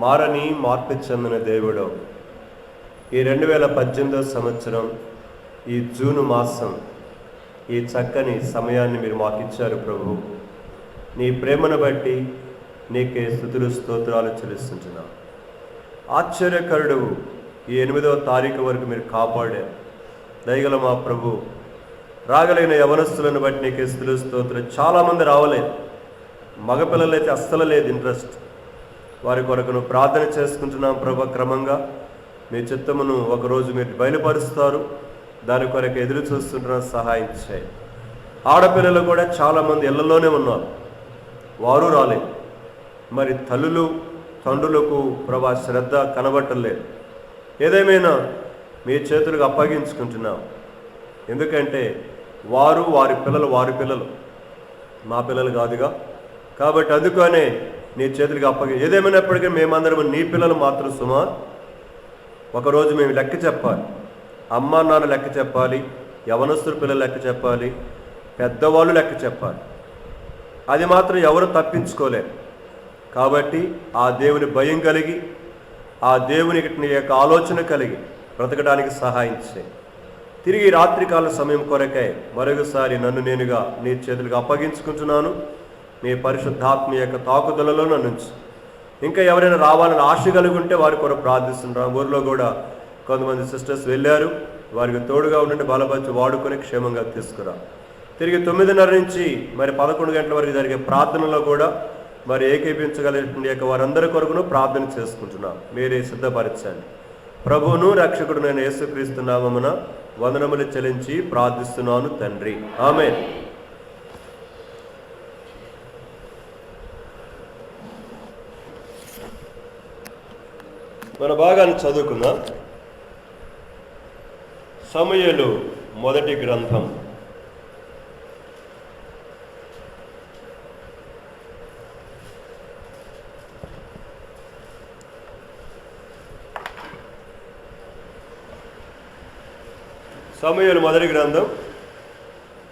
మారని మార్పు చెందిన దేవుడు ఈ 2018 సంవత్సరం ఈ జూన్ మాసం ఈ చక్కని సమయాన్ని మీరు మాకు ఇచ్చారు ప్రభు. నీ ప్రేమను బట్టి నీకే స్తుతులు స్తోత్రాలు చెల్లిస్తున్నాం. ఆశ్చర్యకరుడు ఈ 8వ తారీఖు వరకు మీరు కాపాడారు. దయగల మా ప్రభు, రాగలిగిన యవనస్తులను బట్టి నీకే స్తుతులు స్తోత్రం. చాలామంది రావలేదు, మగపిల్లలైతే అస్సలు లేదు ఇంట్రెస్ట్. వారి కొరకు నువ్వు ప్రార్థన చేసుకుంటున్నాం ప్రభు. క్రమంగా మీ చిత్తమును ఒకరోజు మీరు బయలుపరుస్తారు, దాని కొరకు ఎదురు చూస్తుంటున్నాం, సహాయం చేయి. ఆడపిల్లలు కూడా చాలామంది ఇళ్లలోనే ఉన్నారు, వారు రాలేదు. మరి తల్లులు తండ్రులకు ప్రభా శ్రద్ధ కనబట్టలేదు. ఏదేమైనా మీ చేతులకు అప్పగించుకుంటున్నాం. ఎందుకంటే వారి పిల్లలు మా పిల్లలు కాదుగా. కాబట్టి అందుకనే నీ చేతులకు ఏదేమైనప్పటికీ మేమందరం నీ పిల్లలు మాత్రం సుమా. ఒకరోజు మేము లెక్క చెప్పాలి, అమ్మా నాన్న లెక్క చెప్పాలి, యవనస్తుల పిల్లలు లెక్క చెప్పాలి, పెద్దవాళ్ళు లెక్క చెప్పాలి. అది మాత్రం ఎవరు తప్పించుకోలేరు. కాబట్టి ఆ దేవుని భయం కలిగి, ఆ దేవునికి నీ యొక్క ఆలోచన కలిగి బ్రతకడానికి సహాయం చేయి. తిరిగి రాత్రికాల సమయం కొరకై మరొకసారి నన్ను నేనుగా నీ చేతులకు అప్పగించుకుంటున్నాను. నీ పరిశుద్ధాత్మ యొక్క తాకుదలలో నన్ను ఉంచు. ఇంకా ఎవరైనా రావాలని ఆశ కలిగి ఉంటే వారి కొరకు ప్రార్థిస్తున్నాను. ఊరిలో కూడా కొంతమంది సిస్టర్స్ వెళ్ళారు, వారికి తోడుగా ఉండండి, బలపరిచి వాడుకొని క్షేమంగా తీసుకురా. తిరిగి 9:30 నుంచి మరి 11 గంటల వరకు జరిగే ప్రార్థనలో కూడా మరి ఏకీపించగలిగిన యొక్క వారందరి కొరకును ప్రార్థన చేసుకుంటున్నాం. మీరే సిద్ధపరచండి. ప్రభువును రక్షకుడు నేను యేసుక్రీస్తు నామమున వందనములు చెల్లించి ప్రార్థిస్తున్నాను తండ్రి, ఆమేన్. మన భాగాన్ని చదువుకుందాం. సమూయేలు మొదటి గ్రంథం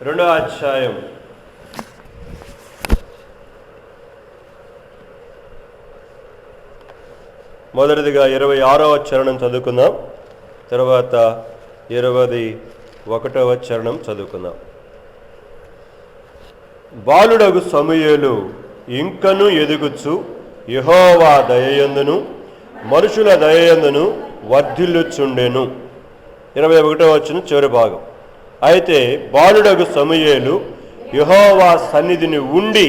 2వ అధ్యాయం 26వ చరణం చదువుకుందాం. తర్వాత 21వ చరణం చదువుకుందాం. బాలుడగు సమూయేలు ఇంకను ఎదుగుచు యెహోవా దయయందును మనుషుల దయయందును వర్ధిల్లుచుండెను. 21వ వచనం చివరి భాగం. అయితే బాలుడగు సమూయేలు యెహోవా సన్నిధిని ఉండి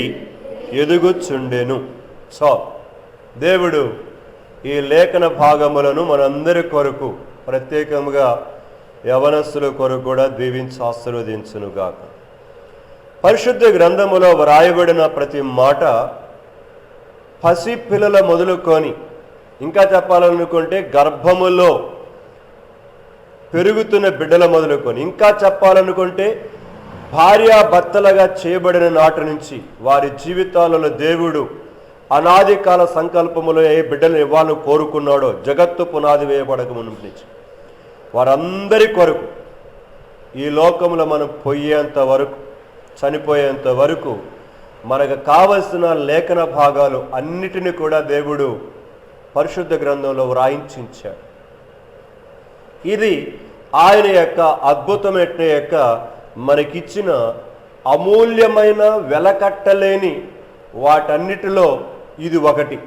ఎదుగుచుండెను. సో దేవుడు ఈ లేఖన భాగములను మనందరి కొరకు, ప్రత్యేకంగా యవనస్తుల కొరకు కూడా దీవించి ఆశీర్వదించునుగాక. పరిశుద్ధ గ్రంథములో వ్రాయబడిన ప్రతి మాట పసి పిల్లల మొదలుకొని, ఇంకా చెప్పాలనుకుంటే గర్భములో పెరుగుతున్న బిడ్డల మొదలుకొని, ఇంకా చెప్పాలనుకుంటే భార్యాభర్తలుగా చేయబడిన నాటి నుంచి వారి జీవితాలలో దేవుడు అనాది కాల సంకల్పములో ఏ బిడ్డలు ఇవ్వాలని కోరుకున్నాడో, జగత్తు పునాది వేయబడక మునుపు నుంచి వారందరి కొరకు ఈ లోకంలో మనం పోయేంత వరకు, చనిపోయేంత వరకు మనకు కావలసిన లేఖన భాగాలు అన్నిటినీ కూడా దేవుడు పరిశుద్ధ గ్రంథంలో వ్రాయించాడు. ఇది ఆయన యొక్క అద్భుతమైన యొక్క మనకిచ్చిన అమూల్యమైన వెలకట్టలేని వాటన్నిటిలో ఇది ఒకటి,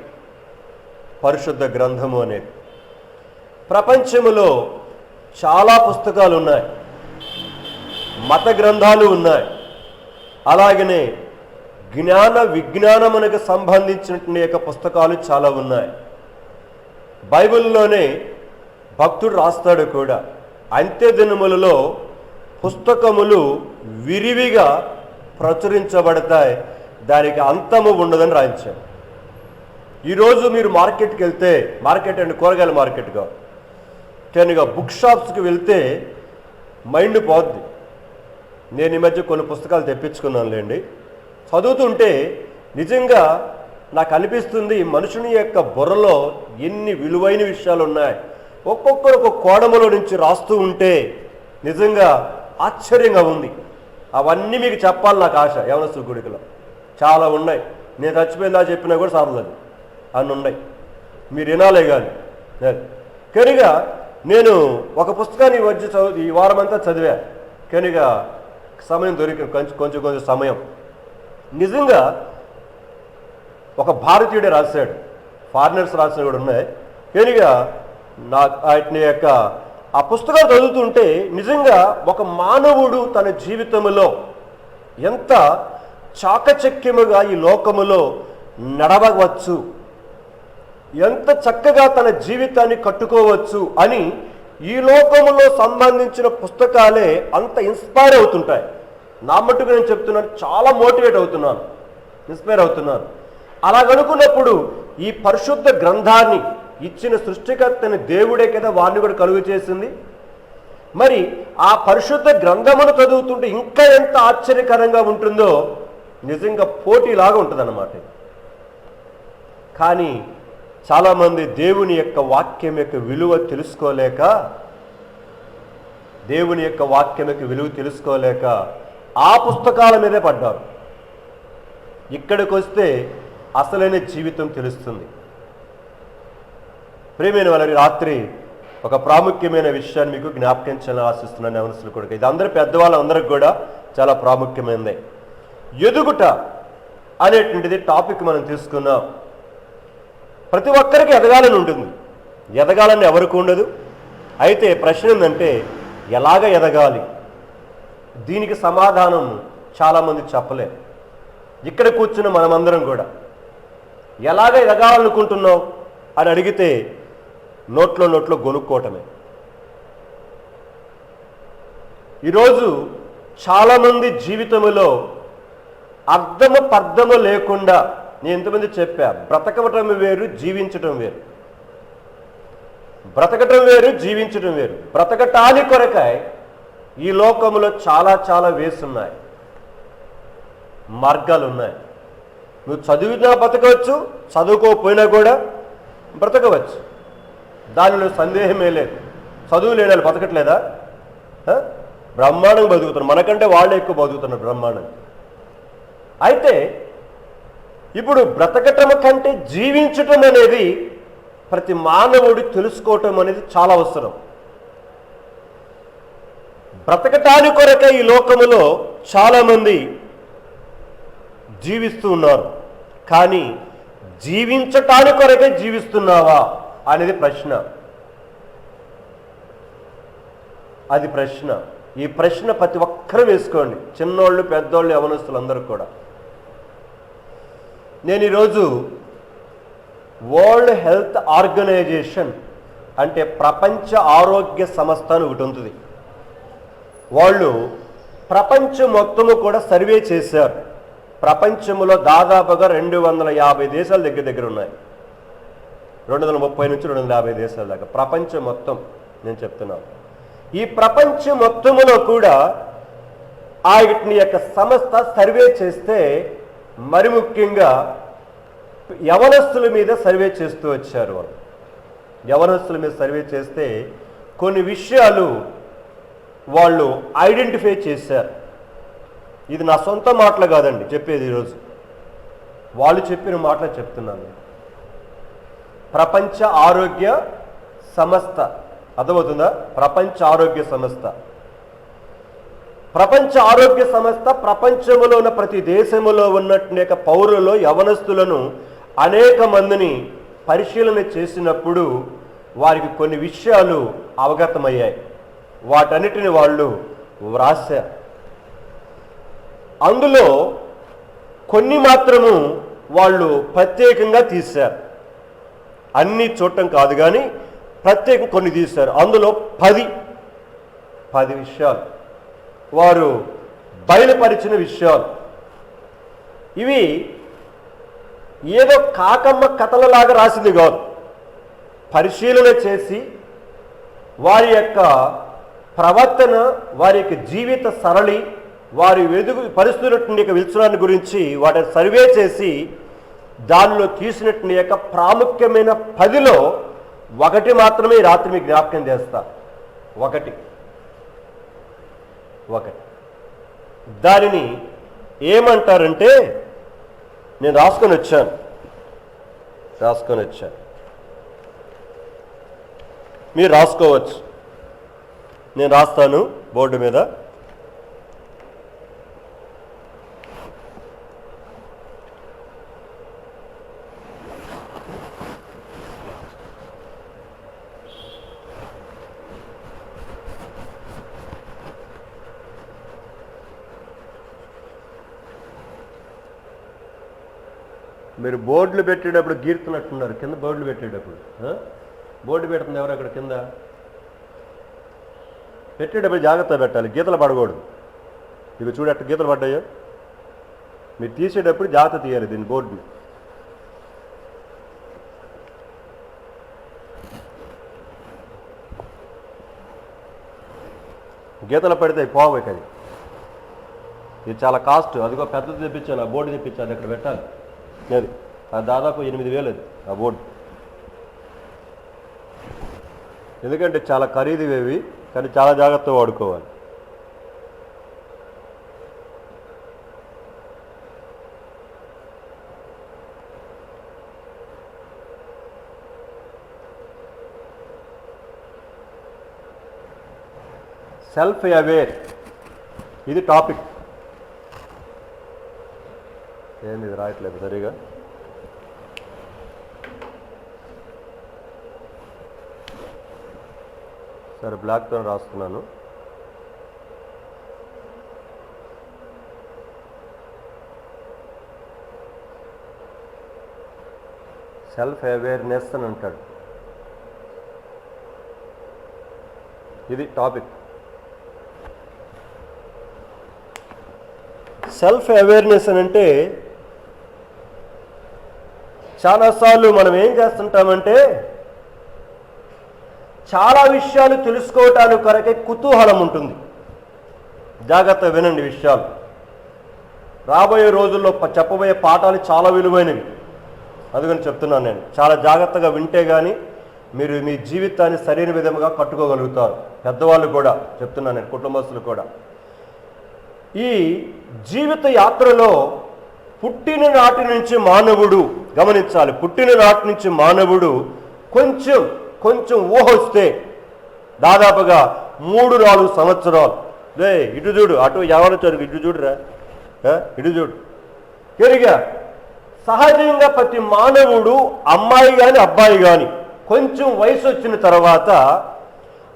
పరిశుద్ధ గ్రంథము అనేది. ప్రపంచములో చాలా పుస్తకాలు ఉన్నాయి, మత గ్రంథాలు ఉన్నాయి, అలాగనే జ్ఞాన విజ్ఞానమునకు సంబంధించిన యొక్క పుస్తకాలు చాలా ఉన్నాయి. బైబిల్లోనే భక్తుడు రాస్తాడు కూడా, అంత్య దినములలో పుస్తకములు విరివిగా ప్రచురించబడతాయి, దానికి అంతము ఉండదని రాయించాడు. ఈరోజు మీరు మార్కెట్కి వెళ్తే, మార్కెట్ అంటే కూరగాయల మార్కెట్గా కానీ బుక్ షాప్స్కి వెళ్తే మైండ్ పోద్ది. నేను ఈ మధ్య కొన్ని పుస్తకాలు తెప్పించుకున్నానులేండి. చదువుతుంటే నిజంగా నాకు అనిపిస్తుంది, మనుషుని యొక్క బుర్రలో ఎన్ని విలువైన విషయాలు ఉన్నాయి. ఒక్కొక్కరు ఒక కోణములో నుంచి రాస్తూ ఉంటే నిజంగా ఆశ్చర్యంగా ఉంది. అవన్నీ మీకు చెప్పాలి నాకు ఆశ. యవనస్తుల గుడికలో చాలా ఉన్నాయి. నేను చచ్చిపోయిందా చెప్పినా కూడా సార్లేదు అన్ని ఉన్నాయి. మీరు వినాలే కానీ. కనుక నేను ఒక పుస్తకాన్ని వచ్చి ఈ వారమంతా చదివా. కనుక సమయం దొరికి కొంచెం సమయం. నిజంగా ఒక భారతీయుడే రాశాడు, ఫారినర్స్ రాసిన కూడా ఉన్నాయి. కనుక వాటిని యొక్క ఆ పుస్తకాలు చదువుతుంటే నిజంగా ఒక మానవుడు తన జీవితంలో ఎంత చాకచక్యముగా ఈ లోకములో నడవవచ్చు, ఎంత చక్కగా తన జీవితాన్ని కట్టుకోవచ్చు అని ఈ లోకములో సంబంధించిన పుస్తకాలే అంత ఇన్స్పైర్ అవుతుంటాయి. నా మట్టుకు నేను చెప్తున్నాను, చాలా మోటివేట్ అవుతున్నాను, ఇన్స్పైర్ అవుతున్నాను. అలాగనుకున్నప్పుడు ఈ పరిశుద్ధ గ్రంథాన్ని ఇచ్చిన సృష్టికర్తని దేవుడే కదా వారిని కూడా కలుగు చేసింది. మరి ఆ పరిశుద్ధ గ్రంథమును చదువుతుంటే ఇంకా ఎంత ఆశ్చర్యకరంగా ఉంటుందో, నిజంగా పోటీలాగా ఉంటుందన్నమాట. కానీ చాలామంది దేవుని యొక్క వాక్యం యొక్క విలువ తెలుసుకోలేక ఆ పుస్తకాల మీదే పడ్డారు. ఇక్కడికి వస్తే అసలైన జీవితం తెలుస్తుంది. ప్రియమైన వాళ్ళని రాత్రి ఒక ప్రాముఖ్యమైన విషయాన్ని మీకు జ్ఞాపకం చేయాలని ఆశిస్తున్నాను యవనస్తుల కొడుకు. ఇది అందరూ పెద్దవాళ్ళందరికీ కూడా చాలా ప్రాముఖ్యమైనదే. ఎదుగుట అనేటువంటిది టాపిక్ మనం తీసుకున్నాం. ప్రతి ఒక్కరికి ఎదగాలని ఉంటుంది, ఎదగాలని ఎవరికి ఉండదు. అయితే ప్రశ్న ఏంటంటే ఎలాగ ఎదగాలి? దీనికి సమాధానం చాలామంది చెప్పలేరు. ఇక్కడ కూర్చున్న మనమందరం కూడా ఎలాగ ఎదగాలనుకుంటున్నావు అని అడిగితే నోట్లో గొనుక్కోవటమే. ఈరోజు చాలామంది జీవితంలో పర్థము లేకుండా, నేను ఎంతమంది చెప్పా, బ్రతకటం వేరు జీవించటం వేరు. బ్రతకటానికి కొరకాయ ఈ లోకంలో చాలా వేసున్నాయి, మార్గాలు ఉన్నాయి. నువ్వు చదివినా బతకవచ్చు, చదువుకోకపోయినా కూడా బ్రతకవచ్చు, దానిలో సందేహమే లేదు. చదువు లేని వాళ్ళు బతకట్లేదా? బ్రహ్మాండంగా బతుకుతున్నారు, మనకంటే వాళ్ళే ఎక్కువ బతుకుతున్నారు బ్రహ్మాండంగా. అయితే ఇప్పుడు బ్రతకటం కంటే జీవించటం అనేది ప్రతి మానవుడు తెలుసుకోవటం అనేది చాలా అవసరం. బ్రతకటానికి కొరకే ఈ లోకములో చాలామంది జీవిస్తూ ఉన్నారు. కానీ జీవించటానికి కొరకే జీవిస్తున్నావా అనేది ప్రశ్న. అది ప్రశ్న. ఈ ప్రశ్న ప్రతి ఒక్కరూ వేసుకోండి, చిన్నోళ్ళు, పెద్దోళ్ళు, యవనస్తులు అందరూ కూడా. నేను ఈరోజు వరల్డ్ హెల్త్ ఆర్గనైజేషన్ అంటే ప్రపంచ ఆరోగ్య సంస్థ అని ఒకటి ఉంటుంది. వాళ్ళు ప్రపంచం మొత్తము కూడా సర్వే చేశారు. ప్రపంచంలో దాదాపుగా 250 దేశాల దగ్గర ఉన్నాయి. 230 నుంచి 250 దేశాల దాకా ప్రపంచం మొత్తం నేను చెప్తున్నాను. ఈ ప్రపంచం మొత్తములో కూడా వీటిని యొక్క సంస్థ సర్వే చేస్తే మరి ముఖ్యంగా యవనస్తుల మీద సర్వే చేస్తూ వచ్చారు. యవనస్తుల మీద సర్వే చేస్తే కొన్ని విషయాలు వాళ్ళు ఐడెంటిఫై చేశారు. ఇది నా సొంత మాటలు కాదండి చెప్పేది, ఈరోజు వాళ్ళు చెప్పిన మాటలు చెప్తున్నాను. ప్రపంచ ఆరోగ్య సంస్థ, అర్థమవుతుందా? ప్రపంచ ఆరోగ్య సంస్థ. ప్రపంచ ఆరోగ్య సంస్థ ప్రపంచంలో ఉన్న ప్రతి దేశంలో ఉన్నటువంటి పౌరులలో యవనస్తులను అనేక మందిని పరిశీలన చేసినప్పుడు వారికి కొన్ని విషయాలు అవగతమయ్యాయి. వాటన్నిటిని వాళ్ళు వ్రాశారు. అందులో కొన్ని మాత్రము వాళ్ళు ప్రత్యేకంగా తీశారు. అన్నీ చూడటం కాదు కానీ ప్రత్యేకం కొన్ని తీశారు. అందులో 10 విషయాలు వారు బయలుపరిచిన విషయాలు. ఇవి ఏదో కాకమ్మ కథలలాగా రాసింది కాదు. పరిశీలన చేసి వారి యొక్క ప్రవర్తన, వారి యొక్క జీవిత సరళి, వారి పరిస్థితున్నటువంటి విలుచనాన్ని గురించి వాటిని సర్వే చేసి దానిలో తీసినటువంటి యొక్క ప్రాముఖ్యమైన 10లో ఒకటి మాత్రమే రాత్రి మీకు జ్ఞాపకం చేస్తా. ఒకటి దానిని ఏమంటారంటే, నేను రాసుకొని వచ్చాను. మీరు రాసుకోవచ్చు. నేను రాస్తాను బోర్డు మీద. మీరు బోర్డులు పెట్టేటప్పుడు గీరుతున్నట్టున్నారు. కింద బోర్డులు పెట్టేటప్పుడు బోర్డు పెడుతుంది ఎవరు అక్కడ కింద పెట్టేటప్పుడు జాగ్రత్త పెట్టాలి, గీతలు పడకూడదు. ఇక చూడట్టు గీతలు పడ్డాయో, మీరు తీసేటప్పుడు జాగ్రత్త తీయాలి దీన్ని బోర్డుని. గీతలు పడితే పోవు. అది ఇది చాలా కాస్ట్. అదిగో పెద్దది తెప్పించాను, ఆ బోర్డు తెప్పించాను, అక్కడ పెట్టాలి. అది దాదాపు 8,000 అది ఆ బోర్డు. ఎందుకంటే చాలా ఖరీదువేవి, కానీ చాలా జాగ్రత్తగా వాడుకోవాలి. సెల్ఫ్ అవేర్ ఇది టాపిక్. ఏంది ఇది రాయట్లేదు సరిగా. సరే, బ్లాక్తో రాస్తున్నాను. సెల్ఫ్ అవేర్నెస్ అని అంటాడు. ఇది టాపిక్. సెల్ఫ్ అవేర్నెస్ అని అంటే చాలాసార్లు మనం ఏం చేస్తుంటామంటే చాలా విషయాలు తెలుసుకోవటానికి కొరకే కుతూహలం ఉంటుంది. జాగ్రత్త వినండి విషయాలు. రాబోయే రోజుల్లో చెప్పబోయే పాఠాలు చాలా విలువైనవి. అందుకని చెప్తున్నాను నేను. చాలా జాగ్రత్తగా వింటే కానీ మీరు మీ జీవితాన్ని సరైన విధంగా కట్టుకోగలుగుతారు. పెద్దవాళ్ళు కూడా చెప్తున్నాను నేను, కుటుంబస్తులు కూడా. ఈ జీవిత యాత్రలో పుట్టిన నాటి నుంచి మానవుడు గమనించాలి. పుట్టిన నాటి నుంచి మానవుడు కొంచెం ఊహొస్తే దాదాపుగా 3-4 సంవత్సరాలు. ఇటు చూడు, అటు ఎవరు చదువు, ఇటు చూడురా, ఇటు చూడు. తిరిగా సహజంగా ప్రతి మానవుడు, అమ్మాయి కానీ అబ్బాయి కానీ, కొంచెం వయసు వచ్చిన తర్వాత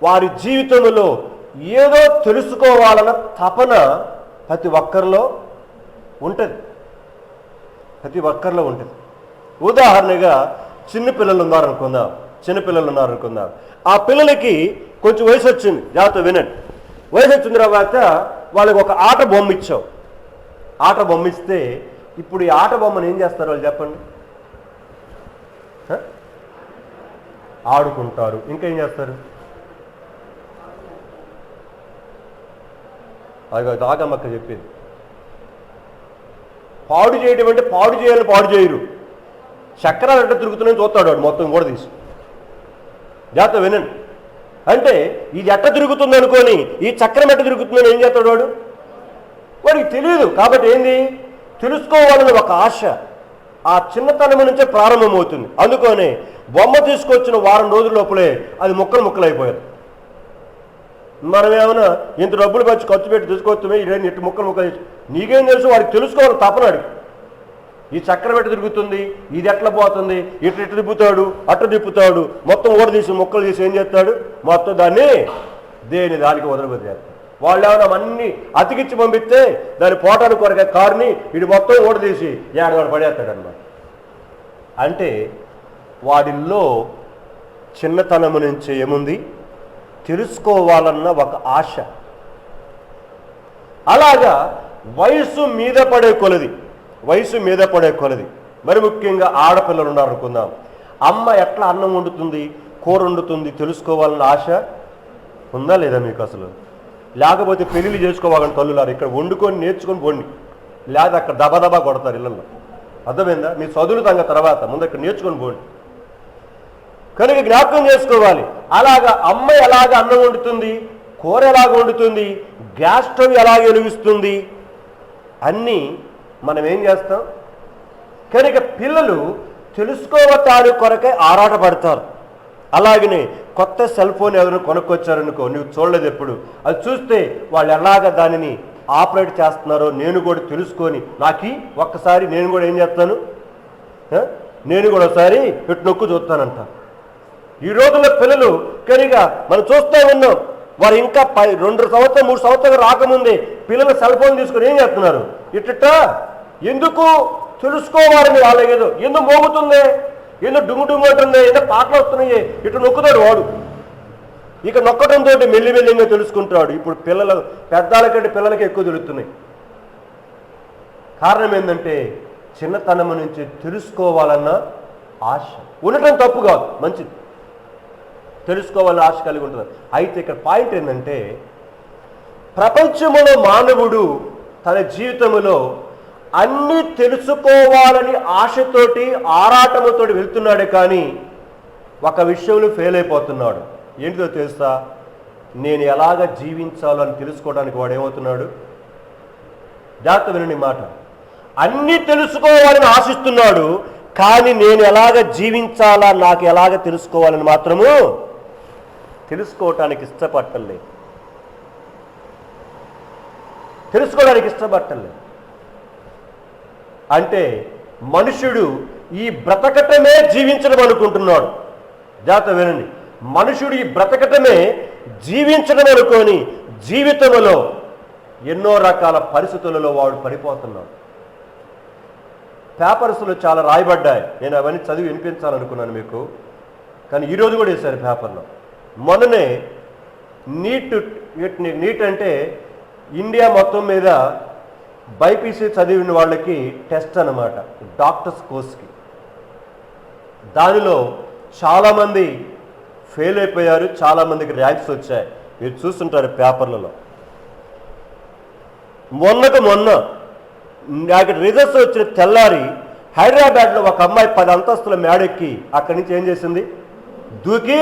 వారి జీవితంలో ఏదో తెలుసుకోవాలన్న తపన ప్రతి ఒక్కరిలో ఉంటుంది. ఉదాహరణగా చిన్నపిల్లలు ఉన్నారనుకుందాం. ఆ పిల్లలకి కొంచెం వయసు వచ్చింది. జాగ్రత్త వినండి. వయసు వచ్చిన తర్వాత వాళ్ళకి ఒక ఆట బొమ్మ ఇచ్చావు. ఆట బొమ్మ ఇస్తే ఇప్పుడు ఈ ఆట బొమ్మను ఏం చేస్తారు వాళ్ళు చెప్పండి? ఆడుకుంటారు. ఇంకేం చేస్తారు? అది దాగమ్మక్క చెప్పింది. పాడు చేయడం అంటే పాడు చేయరు. చక్రాలు ఎట్లా తిరుగుతున్నాయని చూస్తాడు వాడు మొత్తం కూడా తీసి. జాగ్రత్త వినండి. అంటే ఇది ఎట్ట తిరుగుతుంది అనుకొని ఈ చక్రం ఎట్ట తిరుగుతుందని ఏం చేస్తాడు వాడికి తెలియదు. కాబట్టి ఏంది, తెలుసుకోవాలని ఒక ఆశ ఆ చిన్నతనం నుంచే ప్రారంభమవుతుంది. అందుకనే బొమ్మ తీసుకొచ్చిన వారం రోజుల లోపలే అది ముక్కలైపోయారు. మనమేమైనా ఇంత డబ్బులు ఖర్చు పెట్టి తీసుకొచ్చామే, ఇదేంటి ఇటు ముక్కలు నీకేం తెలుసు? వాడికి తెలుసుకోవాలి తపనాడు. ఈ చక్రం ఎట్ట తిరుగుతుంది, ఇది ఎట్లా పోతుంది, ఇటు తిప్పుతాడు, అట్ట తిప్పుతాడు, మొత్తం ఓడదీసి ముక్కలు తీసి ఏం చేస్తాడు, మొత్తం దాన్ని దానికి వదిలిపెట్టారు. వాళ్ళు ఏమైనా అన్ని అతికిచ్చి పంపిస్తే దాన్ని పోటానికి కొరకే కారుని ఇటు మొత్తం ఓడదీసి ఏడవాడు పడేస్తాడు అన్నమాట. అంటే వాడిల్లో చిన్నతనము నుంచి ఏముంది, తెలుసుకోవాలన్న ఒక ఆశ. అలాగా వయసు మీద పడే కొలది మరి ముఖ్యంగా ఆడపిల్లలు ఉన్నారనుకుందాం. అమ్మ ఎట్లా అన్నం వండుతుంది, కూర వండుతుంది తెలుసుకోవాలన్న ఆశ ఉందా లేదా మీకు అసలు? లేకపోతే పెళ్ళిళ్ళు చేసుకోవాలని తల్లులారు ఇక్కడ వండుకొని నేర్చుకొని పోండి, లేదా అక్కడ దబదబా కొడతారు ఇళ్ళల్లో. అర్థమైందా? మీ చదువులు తగ్గ తర్వాత ముందు ఇక్కడ నేర్చుకొని పోండి. కనుక జ్ఞాపకం చేసుకోవాలి. అలాగా అమ్మ ఎలాగ అన్నం వండుతుంది, కూర ఎలాగ వండుతుంది, గ్యాస్ స్టవ్ ఎలాగ వెలిగిస్తుంది, అన్నీ మనం ఏం చేస్తాం. కనుక పిల్లలు తెలుసుకోవటానికి కొరకే ఆరాటపడతారు. అలాగనే కొత్త సెల్ ఫోన్ ఎవరైనా కొనుక్కొచ్చారనుకో, నువ్వు చూడలేదు ఎప్పుడు, అది చూస్తే వాళ్ళు ఎలాగ దానిని ఆపరేట్ చేస్తున్నారో నేను కూడా తెలుసుకొని నాకు ఒక్కసారి నేను కూడా ఏం చేస్తాను, నేను కూడా ఒకసారి ఇటు నొక్కు చూస్తానంట. ఈ రోజుల్లో పిల్లలు కనుక మనం చూస్తూ ఉన్నాం, వారు ఇంకా 2 సంవత్సరం 3 సంవత్సరాలు రాకముందే పిల్లలు సెల్ ఫోన్ తీసుకొని ఏం చేస్తున్నారు, ఇట్ట ఎందుకు తెలుసుకోవాలని వాళ్ళేదో ఎందుకు మోగుతుంది, ఎందుకు డుంగు అంటుంది, ఎందుకు పాటలు వస్తున్నాయి, ఇటు నొక్కుతాడు వాడు. ఇక నొక్కడంతో మెల్లిమెల్లిగా తెలుసుకుంటాడు. ఇప్పుడు పెద్దాల కంటే పిల్లలకి ఎక్కువ తెలుస్తున్నాయి. కారణం ఏంటంటే చిన్నతనం నుంచి తెలుసుకోవాలన్న ఆశ ఉండటం తప్పు కాదు, మంచిది, తెలుసుకోవాలని ఆశ కలిగి ఉంటుంది. అయితే ఇక్కడ పాయింట్ ఏంటంటే ప్రపంచంలో మానవుడు తన జీవితంలో అన్నీ తెలుసుకోవాలని ఆశతోటి ఆరాటముతోటి వెళ్తున్నాడే కానీ ఒక విషయంలో ఫెయిల్ అయిపోతున్నాడు. ఏంటిదో తెలుసా, నేను ఎలాగ జీవించాలో అని తెలుసుకోవడానికి వాడు ఏమవుతున్నాడు, జాగ్రత్త వినండి మాట, అన్నీ తెలుసుకోవాలని ఆశిస్తున్నాడు కానీ నేను ఎలాగ జీవించాలా, నాకు ఎలాగ తెలుసుకోవాలని మాత్రము తెలుసుకోవటానికి ఇష్టపడలేదు, అంటే మనుషుడు ఈ బ్రతకటమే జీవించడం అనుకుంటున్నాడు. జాగ్రత్త వినండి, మనుషుడు ఈ బ్రతకటమే జీవించడం అనుకొని జీవితంలో ఎన్నో రకాల పరిస్థితులలో వాడు పడిపోతున్నాడు. పేపర్స్లో చాలా రాయబడ్డాయి, నేను అవన్నీ చదివి వినిపించాలనుకున్నాను మీకు, కానీ ఈరోజు కూడా వేశారు పేపర్లో. మొన్ననే నీట్ అంటే ఇండియా మొత్తం మీద బైపీసీ చదివిన వాళ్ళకి టెస్ట్ అన్నమాట, డాక్టర్స్ కోర్స్కి. దానిలో చాలామంది ఫెయిల్ అయిపోయారు, చాలామందికి ర్యాంక్స్ వచ్చాయి. మీరు చూస్తుంటారు పేపర్లలో. మొన్న నాకు రిజల్ట్స్ వచ్చిన తెల్లారి హైదరాబాద్లో ఒక అమ్మాయి 10 అంతస్తుల మేడెక్కి అక్కడి నుంచి ఏం చేసింది, దూకి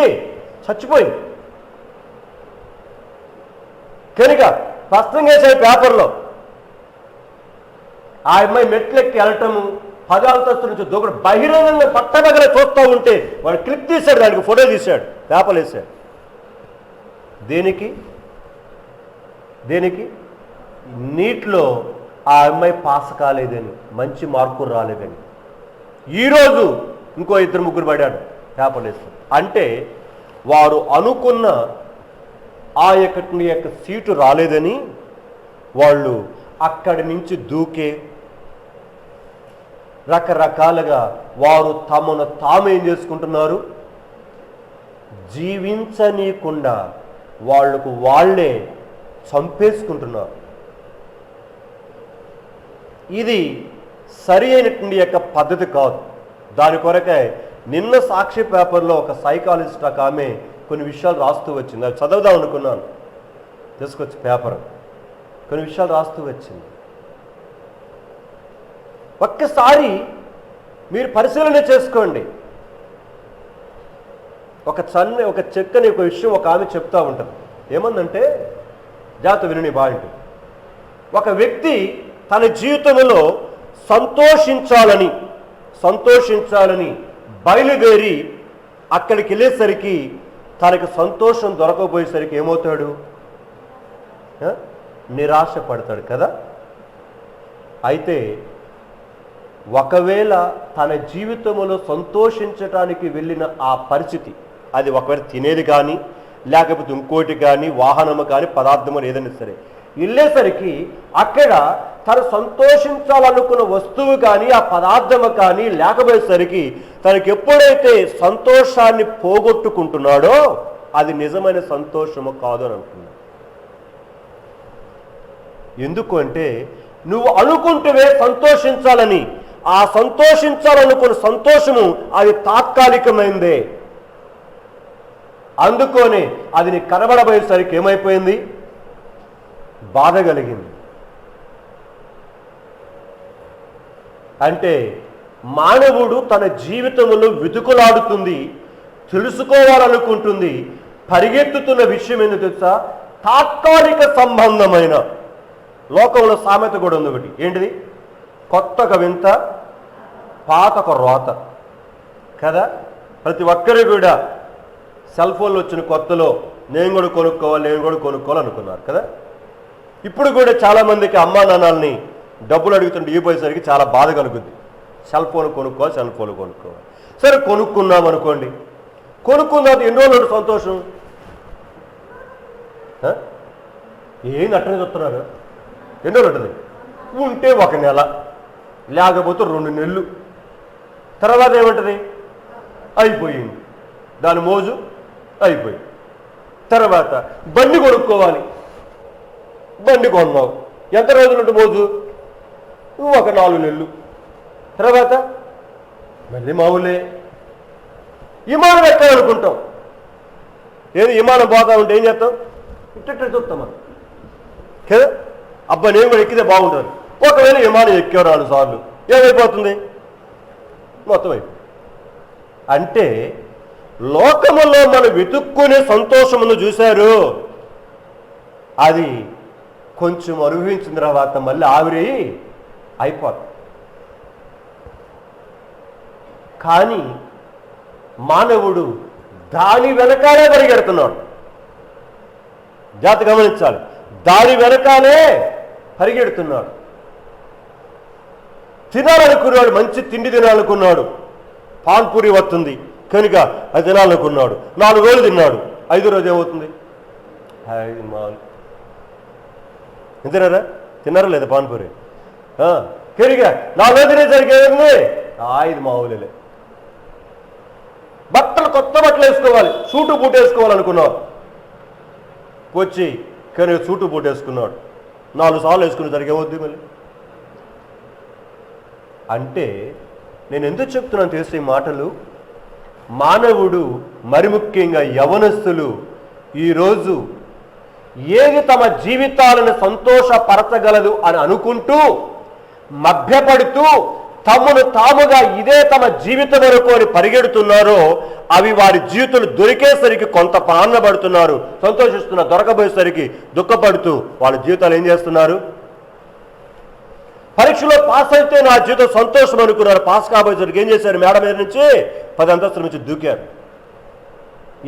చచ్చిపోయింది. కనుక స్పష్టంగా వేసాయి పేపర్లో, ఆ అమ్మాయి మెట్లెక్కి వెళ్ళటము, 10 అంతస్తుల నుంచి దూకడం, బహిరంగంగా పట్టబగల చూస్తూ ఉంటే వాడు క్లిప్ తీశాడు, దానికి ఫోటో తీశాడు, పేపర్లు వేశాడు. దేనికి నీట్లో ఆ అమ్మాయి పాస్ కాలేదని, మంచి మార్కులు రాలేదని. ఈరోజు ఇంకో 2-3 పడాడు, పేపర్లు వేశాడు. అంటే వారు అనుకున్న ఆ యొక్క సీటు రాలేదని వాళ్ళు అక్కడి నుంచి దూకే రకరకాలుగా వారు తమను తాము ఏం చేసుకుంటున్నారు, జీవించనీయకుండా వాళ్ళే చంపేసుకుంటున్నారు. ఇది సరి అయినటువంటి యొక్క పద్ధతి కాదు. దాని కొరకే నిన్న సాక్షి పేపర్లో ఒక సైకాలజిస్ట్ ఒక ఆమె కొన్ని విషయాలు రాస్తూ వచ్చింది. అది చదువుదాం అనుకున్నాను, తీసుకొచ్చి పేపర్ కొన్ని విషయాలు రాస్తూ వచ్చింది. ఒక్కసారి మీరు పరిశీలన చేసుకోండి. ఒక చక్కని ఒక విషయం ఒక ఆమె చెప్తూ ఉంటుంది. ఏమందంటే, జాగ్రత్త వినని బాగుంటుంది. ఒక వ్యక్తి తన జీవితంలో సంతోషించాలని బయలుదేరి అక్కడికి వెళ్ళేసరికి తనకు సంతోషం దొరకబోయేసరికి ఏమవుతాడు, నిరాశ పడతాడు కదా. అయితే ఒకవేళ తన జీవితంలో సంతోషించటానికి వెళ్ళిన ఆ పరిస్థితి, అది ఒకవేళ తినేది కానీ లేకపోతే ఇంకోటి కానీ వాహనము కానీ పదార్థము ఏదైనా సరే, వెళ్ళేసరికి అక్కడ తను సంతోషించాలనుకున్న వస్తువు కానీ ఆ పదార్థము కానీ లేకపోయేసరికి తనకి ఎప్పుడైతే సంతోషాన్ని పోగొట్టుకుంటున్నాడో అది నిజమైన సంతోషము కాదు అని అంటున్నాడు. ఎందుకు అంటే, నువ్వు అనుకుంటువే సంతోషించాలని, ఆ సంతోషించాలనుకున్న సంతోషము అది తాత్కాలికమైందే. అందుకోనే అది నీ కనబడబోయేసరికి ఏమైపోయింది, బాధ కలిగింది. అంటే మానవుడు తన జీవితంలో వెతుకులాడుతుంది, తెలుసుకోవాలనుకుంటుంది, పరిగెత్తుతున్న విషయం ఏంటో తెలుసా, తాత్కాలిక సంబంధమైన. లోకంలో సామెత కూడా ఉంది ఒకటి, ఏంటిది, కొత్తక వింత పాతక రోత కదా. ప్రతి ఒక్కరు కూడా సెల్ ఫోన్లు వచ్చిన కొత్తలో నేను కూడా కొనుక్కోవాలనుకున్నారు కదా. ఇప్పుడు కూడా చాలామందికి అమ్మా నాన్నల్ని డబ్బులు అడుగుతుంటే ఇవ్వబోయేసరికి చాలా బాధ కలుగుద్ది. సెల్ ఫోన్ కొనుక్కోవాలి. సరే కొనుక్కున్నాం అనుకోండి, కొనుక్కున్నది ఎన్ని రోజులు సంతోషం, ఏం అట్టనే చెప్తున్నారు, ఎన్నో ఉంటుంది ఉంటే 1 నెల, లేకపోతే 2 నెలలు, తర్వాత ఏమంటుంది అయిపోయింది, దాని మోజు అయిపోయింది. తర్వాత బండి కొనుక్కోవాలి, బండి కొన్నావు, ఎంత రోజులు ఉంటే మోజు 4 నెలలు, తర్వాత మళ్ళీ మామూలే. విమానం ఎక్కాలనుకుంటాం, ఏది విమానం పోతా ఉంటే ఏం చేస్తాం, ఇట్ట చూస్తాం మనం కదా. అబ్బా నేను కూడా ఎక్కితే బాగుంటుంది. ఒకవేళ విమానం ఎక్కావు 4 సార్లు ఏమైపోతుంది, మొత్తం అయిపోయింది. అంటే లోకములో మనం వెతుక్కునే సంతోషమును చూశారు, అది కొంచెం అనుభవించిన తర్వాత మళ్ళీ ఆవిరి అయిపోతుంది. కానీ మానవుడు దాని వెనకాలే పరిగెడుతున్నాడు. జాగ్రత్త గమనించాలి, దాని వెనకాలే పరిగెడుతున్నాడు. తినాలనుకున్నాడు, మంచి తిండి తినాలనుకున్నాడు, పాన్పూరి వస్తుంది కనుక అది తినాలనుకున్నాడు. 4 రోజులు తిన్నాడు, 5వ రోజు ఏమవుతుంది, తిన్నారా లేదా పాన్పూరి కనుక 4 రోజులు తినేసరికి ఏమైంది, ఇది మామూలే. కొత్త బట్టలు వేసుకోవాలి, సూటు బూట్ వేసుకోవాలనుకున్నాడు, వచ్చి కానీ సూటు బూట్ వేసుకున్నాడు, 4 సార్లు వేసుకునేసరికి ఏమవుద్ది మళ్ళీ. అంటే నేను ఎందుకు చెప్తున్నాను తెలిసి ఈ మాటలు, మానవుడు మరి ముఖ్యంగా యవనస్తులు ఈరోజు ఏది తమ జీవితాలను సంతోషపరచగలదు అని అనుకుంటూ మభ్యపడుతూ తమను తాముగా ఇదే తమ జీవితం వరకు అని పరిగెడుతున్నారో అవి వారి జీవితాలు దొరికేసరికి కొంత ఆనందపడుతున్నారు, సంతోషిస్తున్నారు, దొరకబోయేసరికి దుఃఖపడుతూ వాళ్ళ జీవితాలు ఏం చేస్తున్నారు, పరీక్షలో పాస్ అయితే నా జీవితం సంతోషం అనుకున్నారు, పాస్ కాబోయేసరికి ఏం చేశారు, మేడ మీద నుంచి 10 అంతస్తుల నుంచి దూకారు.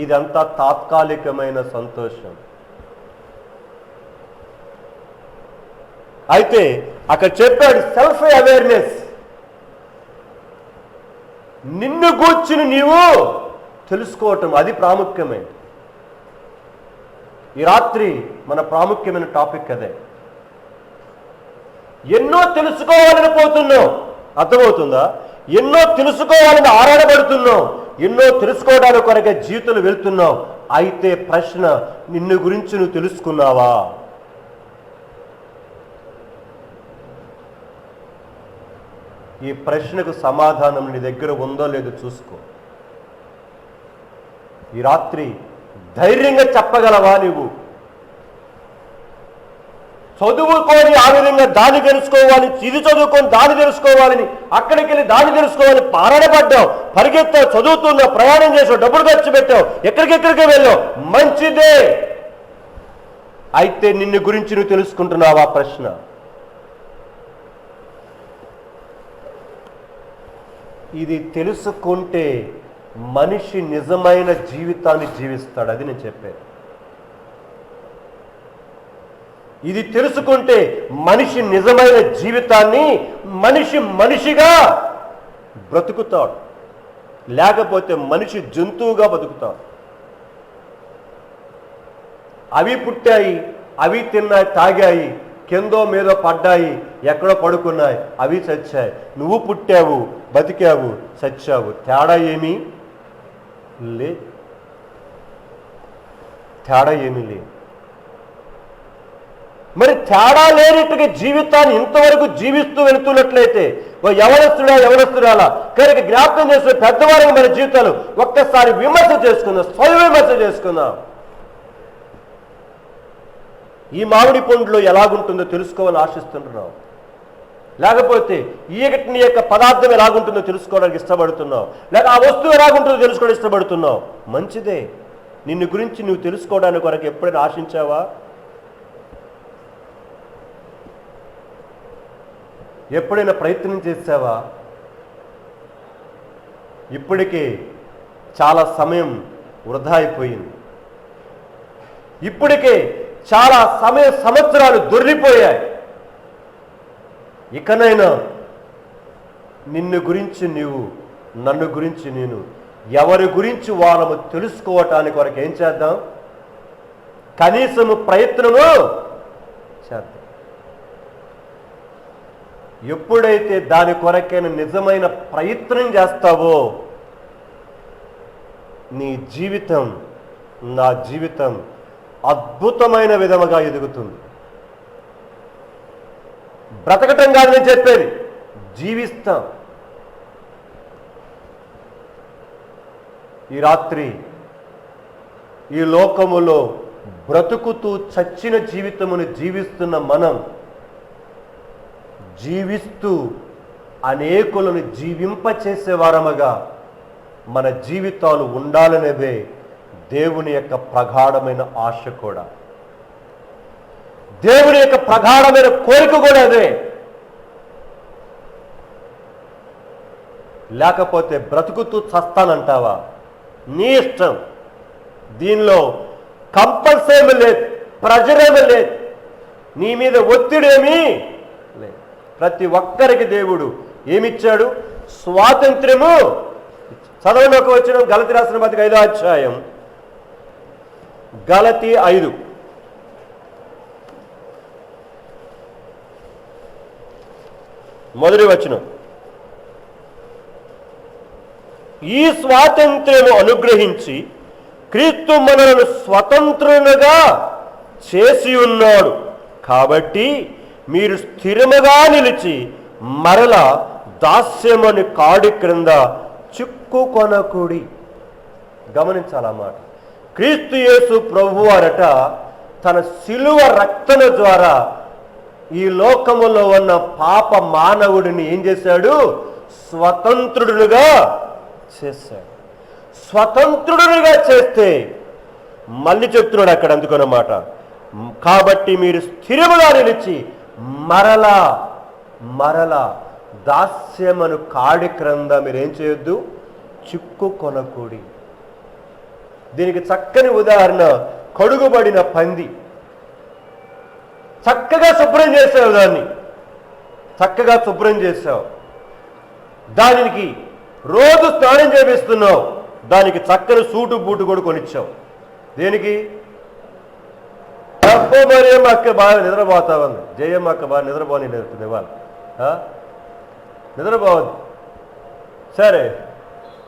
ఇదంతా తాత్కాలికమైన సంతోషం. అయితే అక్కడ చెప్పాడు సెల్ఫ్ అవేర్నెస్, నిన్ను గూర్చిని నీవు తెలుసుకోవటం, అది ప్రాముఖ్యమైనది. ఈ రాత్రి మన ప్రాముఖ్యమైన టాపిక్ అదే. ఎన్నో తెలుసుకోవాలని పోతున్నాం, అర్థమవుతుందా, ఎన్నో తెలుసుకోవాలని ఆరాటపడుతున్నాం, ఎన్నో తెలుసుకోవడానికి కొరకే జీవితంలో వెళ్తున్నాం. అయితే ప్రశ్న, నిన్ను గురించి నువ్వు తెలుసుకున్నావా? ఈ ప్రశ్నకు సమాధానం నీ దగ్గర ఉందో లేదో చూసుకో. ఈ రాత్రి ధైర్యంగా చెప్పగలవా? నువ్వు చదువుకొని ఆ విధంగా దాన్ని తెలుసుకోవాలి, ఇది చదువుకొని దాన్ని తెలుసుకోవాలని, అక్కడికి వెళ్ళి దాన్ని తెలుసుకోవాలని పారాడపడ్డావు, పరిగెత్తావు, చదువుతున్నావు, ప్రయాణం చేసావు, డబ్బులు ఖర్చు పెట్టావు, ఎక్కడికెక్కడికి వెళ్ళావు, మంచిదే. అయితే నిన్ను గురించి నువ్వు తెలుసుకుంటున్నావా? ప్రశ్న. ఇది తెలుసుకుంటే మనిషి నిజమైన జీవితాన్ని జీవిస్తాడు, అది నేను చెప్పాను. ఇది తెలుసుకుంటే మనిషి నిజమైన జీవితాన్ని మనిషిగా బ్రతుకుతాడు, లేకపోతే మనిషి జంతువుగా బతుకుతాడు. అవి పుట్టాయి, అవి తిన్నాయి, తాగాయి, కిందో మీదో పడ్డాయి, ఎక్కడో పడుకున్నాయి, అవి చచ్చాయి. నువ్వు పుట్టావు, బతికావు, చచ్చావు, తేడా ఏమీ లేదు. మరి తేడా లేనట్టుగా జీవితాన్ని ఇంతవరకు జీవిస్తూ వెళుతున్నట్లయితే యవనస్తురాలా కనుక జ్ఞాపకం చేసిన పెద్దవారికి మన జీవితాలు ఒక్కసారి విమర్శ చేసుకుందాం, స్వయం విమర్శ చేసుకుందాం. ఈ మామిడి పండులో ఎలాగుంటుందో తెలుసుకోవాలని ఆశిస్తుంటున్నావు, లేకపోతే నీ యొక్క పదార్థం ఎలాగుంటుందో తెలుసుకోవడానికి ఇష్టపడుతున్నావు, లేక ఆ వస్తువు ఎలాగుంటుందో తెలుసుకోవడానికి ఇష్టపడుతున్నావు. మంచిదే. నిన్ను గురించి నువ్వు తెలుసుకోవడానికి కొరకు ఎప్పుడైనా ఆశించావా? ఎప్పుడైనా ప్రయత్నం చేసావా? ఇప్పటికే చాలా సమయం వృధా అయిపోయింది. ఇప్పటికే చాలా సంవత్సరాలు దొర్లిపోయాయి. ఇకనైనా నిన్ను గురించి నీవు, నన్ను గురించి నేను, ఎవరి గురించి వాళ్ళము తెలుసుకోవటానికి వరకు ఏం చేద్దాం? కనీసము ప్రయత్నము చేద్దాం. ఎప్పుడైతే దాని కొరకైన నిజమైన ప్రయత్నం చేస్తావో నీ జీవితం, నా జీవితం అద్భుతమైన విధముగా ఎదుగుతుంది. బ్రతకటం కాదు నేను చెప్పేది, జీవిస్తాం. ఈ రాత్రి ఈ లోకములో బ్రతుకుతూ చచ్చిన జీవితమును జీవిస్తున్న మనం జీవిస్తూ అనేకులను జీవింపచేసేవారముగా మన జీవితాలు ఉండాలనేదే దేవుని యొక్క ప్రగాఢమైన ఆశ కూడా, దేవుని యొక్క ప్రగాఢమైన కోరిక కూడా అదే. లేకపోతే బ్రతుకుతూ చస్తానంటావా? నీ ఇష్టం. దీనిలో కంపల్సరీ లేదు, ప్రెజర్ ఏమీ లేదు, నీ మీద ఒత్తిడేమీ లేదు. ప్రతి ఒక్కరికి దేవుడు ఏమిచ్చాడు? స్వాతంత్ర్యము. చదవండి ఒక వచనం, గలతీ రాసిన పత్రిక 5వ అధ్యాయం, గలతీ 5 మొదటి వచనం. ఈ స్వాతంత్ర్యము అనుగ్రహించి క్రీస్తు మనలను స్వతంత్రులుగా చేసి ఉన్నాడు. కాబట్టి మీరు స్థిరముగా నిలిచి మరల దాస్యమని కాడి క్రింద చిక్కుకొనకుడి. గమనించాలన్నమాట. క్రీస్తు యేసు ప్రభువారట తన శిలువ రక్తము ద్వారా ఈ లోకములో ఉన్న పాప మానవుడిని ఏం చేశాడు? స్వతంత్రుడుగా చేశాడు. స్వతంత్రుడుగా చేస్తే మళ్ళీ చెప్తున్నాడు అక్కడ, అందుకన్నమాట. కాబట్టి మీరు స్థిరముగా నిలిచి మరలా మరలా దాస్యమను కాడి క్రింద మీరేం చేయొద్దు? చిక్కుకొనకూడి. దీనికి చక్కని ఉదాహరణ కడుగుబడిన పంది. చక్కగా శుభ్రం చేసావు, దాన్ని చక్కగా శుభ్రం చేసావు, దానికి రోజు స్నానం చేపిస్తున్నావు, దానికి చక్కని సూటు బూటు కూడా కొనిచ్చావు. దేనికి? మరియమ్మ అక్క బాగా నిద్రపోతావంది. జయమ్మ అక్క బాగా నిద్రపోని నేర్పుతుంది ఇవాళ. నిద్రపోవద్దు, సరే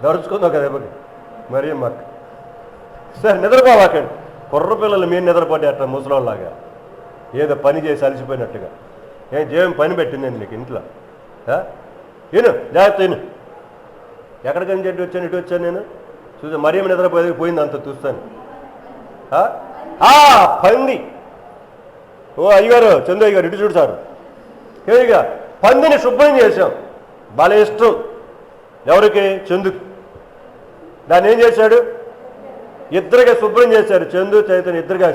దరుచుకుందాం కదా మరియమ్మ అక్క. సరే నిద్రపోవాకండి. కుర్ర పిల్లలు మీరు నిద్రపోతే అట్లా ముసలోళ్ళలాగా ఏదో పని చేసి అలసిపోయినట్టుగా. ఏం జయం పని పెట్టిందండి నీకు ఇంట్లో? ఏను జాగ్రత్త, ఏను. ఎక్కడికని చెప్పి వచ్చాను, ఇటు వచ్చాను నేను. చూసా మరియమ్మ నిద్రపోయింది, అంత చూస్తాను. పంది. ఓ అయ్యగారు, చందు అయ్యగారు, ఇటు చూడు సార్. ఇక పందిని శుభ్రం చేశాం, బాగా ఇష్టం ఎవరికి? చందుకి. దాన్ని ఏం చేశాడు? ఇద్దరుగా శుభ్రం చేశారు. చందు చైతన్య ఇద్దరుగా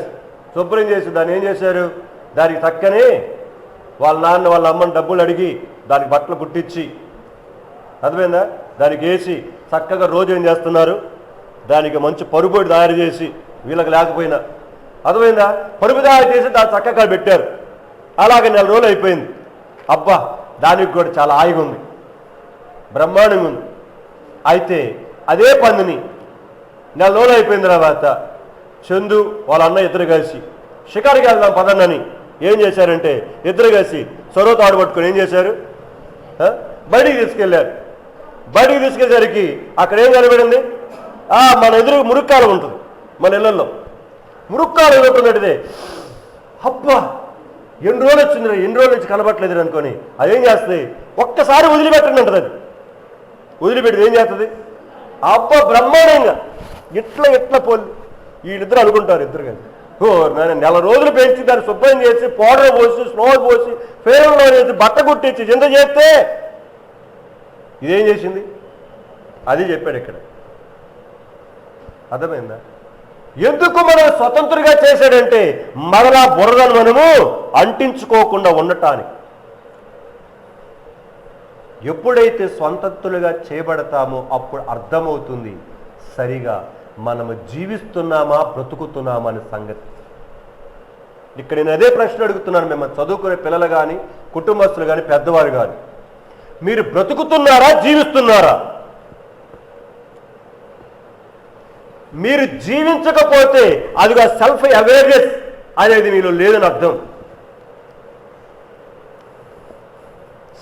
శుభ్రం చేసి దాన్ని ఏం చేశారు? దానికి చక్కని వాళ్ళ నాన్న వాళ్ళ అమ్మని డబ్బులు అడిగి దానికి బట్టలు కుట్టించి, అర్థమైందా, దానికి వేసి చక్కగా రోజు ఏం చేస్తున్నారు? దానికి మంచి పరుపొడి తయారు చేసి, వీళ్ళకి లేకపోయినా, అర్థమైందా, పరుపు తయారు చేసి దాన్ని చక్కగా పెట్టారు. అలాగే 4 రోజులు అయిపోయింది. అబ్బా, దానికి కూడా చాలా హాయిగా ఉంది, బ్రహ్మాండంగా ఉంది. అయితే అదే పందిని 4 రోజులు అయిపోయిన తర్వాత చందు వాళ్ళ అన్న ఇద్దరు కలిసి షికారుకి వెళ్దాం పదన్నని ఏం చేశారంటే, ఇద్దరు కలిసి సొరవ తాడు పట్టుకొని ఏం చేశారు? బయటికి తీసుకెళ్ళారు. బయటికి తీసుకెళ్ళేసరికి అక్కడ ఏం కనబడింది? మన ఎదురు మురుక్కాలు ఉంటుంది, మన ఇళ్లలో మురుక్కాలు ఉంటున్నట్టుదే. అబ్బా, ఎన్ని రోజులు వచ్చింది, ఎన్ని రోజుల నుంచి కనబట్టలేదు అనుకొని అదేం చేస్తుంది? ఒక్కసారి వదిలిపెట్టండి అంటది. అది వదిలిపెట్టి ఏం చేస్తుంది? అబ్బా, బ్రహ్మాండంగా ఇట్లా పోలి వీళ్ళిద్దరు అనుకుంటారు. ఇద్దరు కానీ నేను 4 రోజులు పెంచి దాన్ని శుభ్రం చేసి పౌడర్ పోసి స్నో పోసి ఫేరంలో చేసి బట్ట కుట్టించి చింత చేస్తే ఇదేం చేసింది? అది చెప్పాడు ఇక్కడ. అర్థమైందా? ఎందుకు మనం స్వతంత్రంగా చేశాడంటే మరలా బురదను మనము అంటించుకోకుండా ఉండటానికి. ఎప్పుడైతే స్వతంత్రులుగా చేయబడతామో అప్పుడు అర్థమవుతుంది సరిగా మనము జీవిస్తున్నామా బ్రతుకుతున్నామా అనే సంగతి. ఇక్కడ నేను అదే ప్రశ్న అడుగుతున్నాను మిమ్మల్ని, చదువుకునే పిల్లలు కానీ కుటుంబస్తులు కానీ పెద్దవారు కానీ, మీరు బ్రతుకుతున్నారా జీవిస్తున్నారా? మీరు జీవించకపోతే అదిగా సెల్ఫ్ అవేర్నెస్ అనేది మీలో లేదని అర్థం.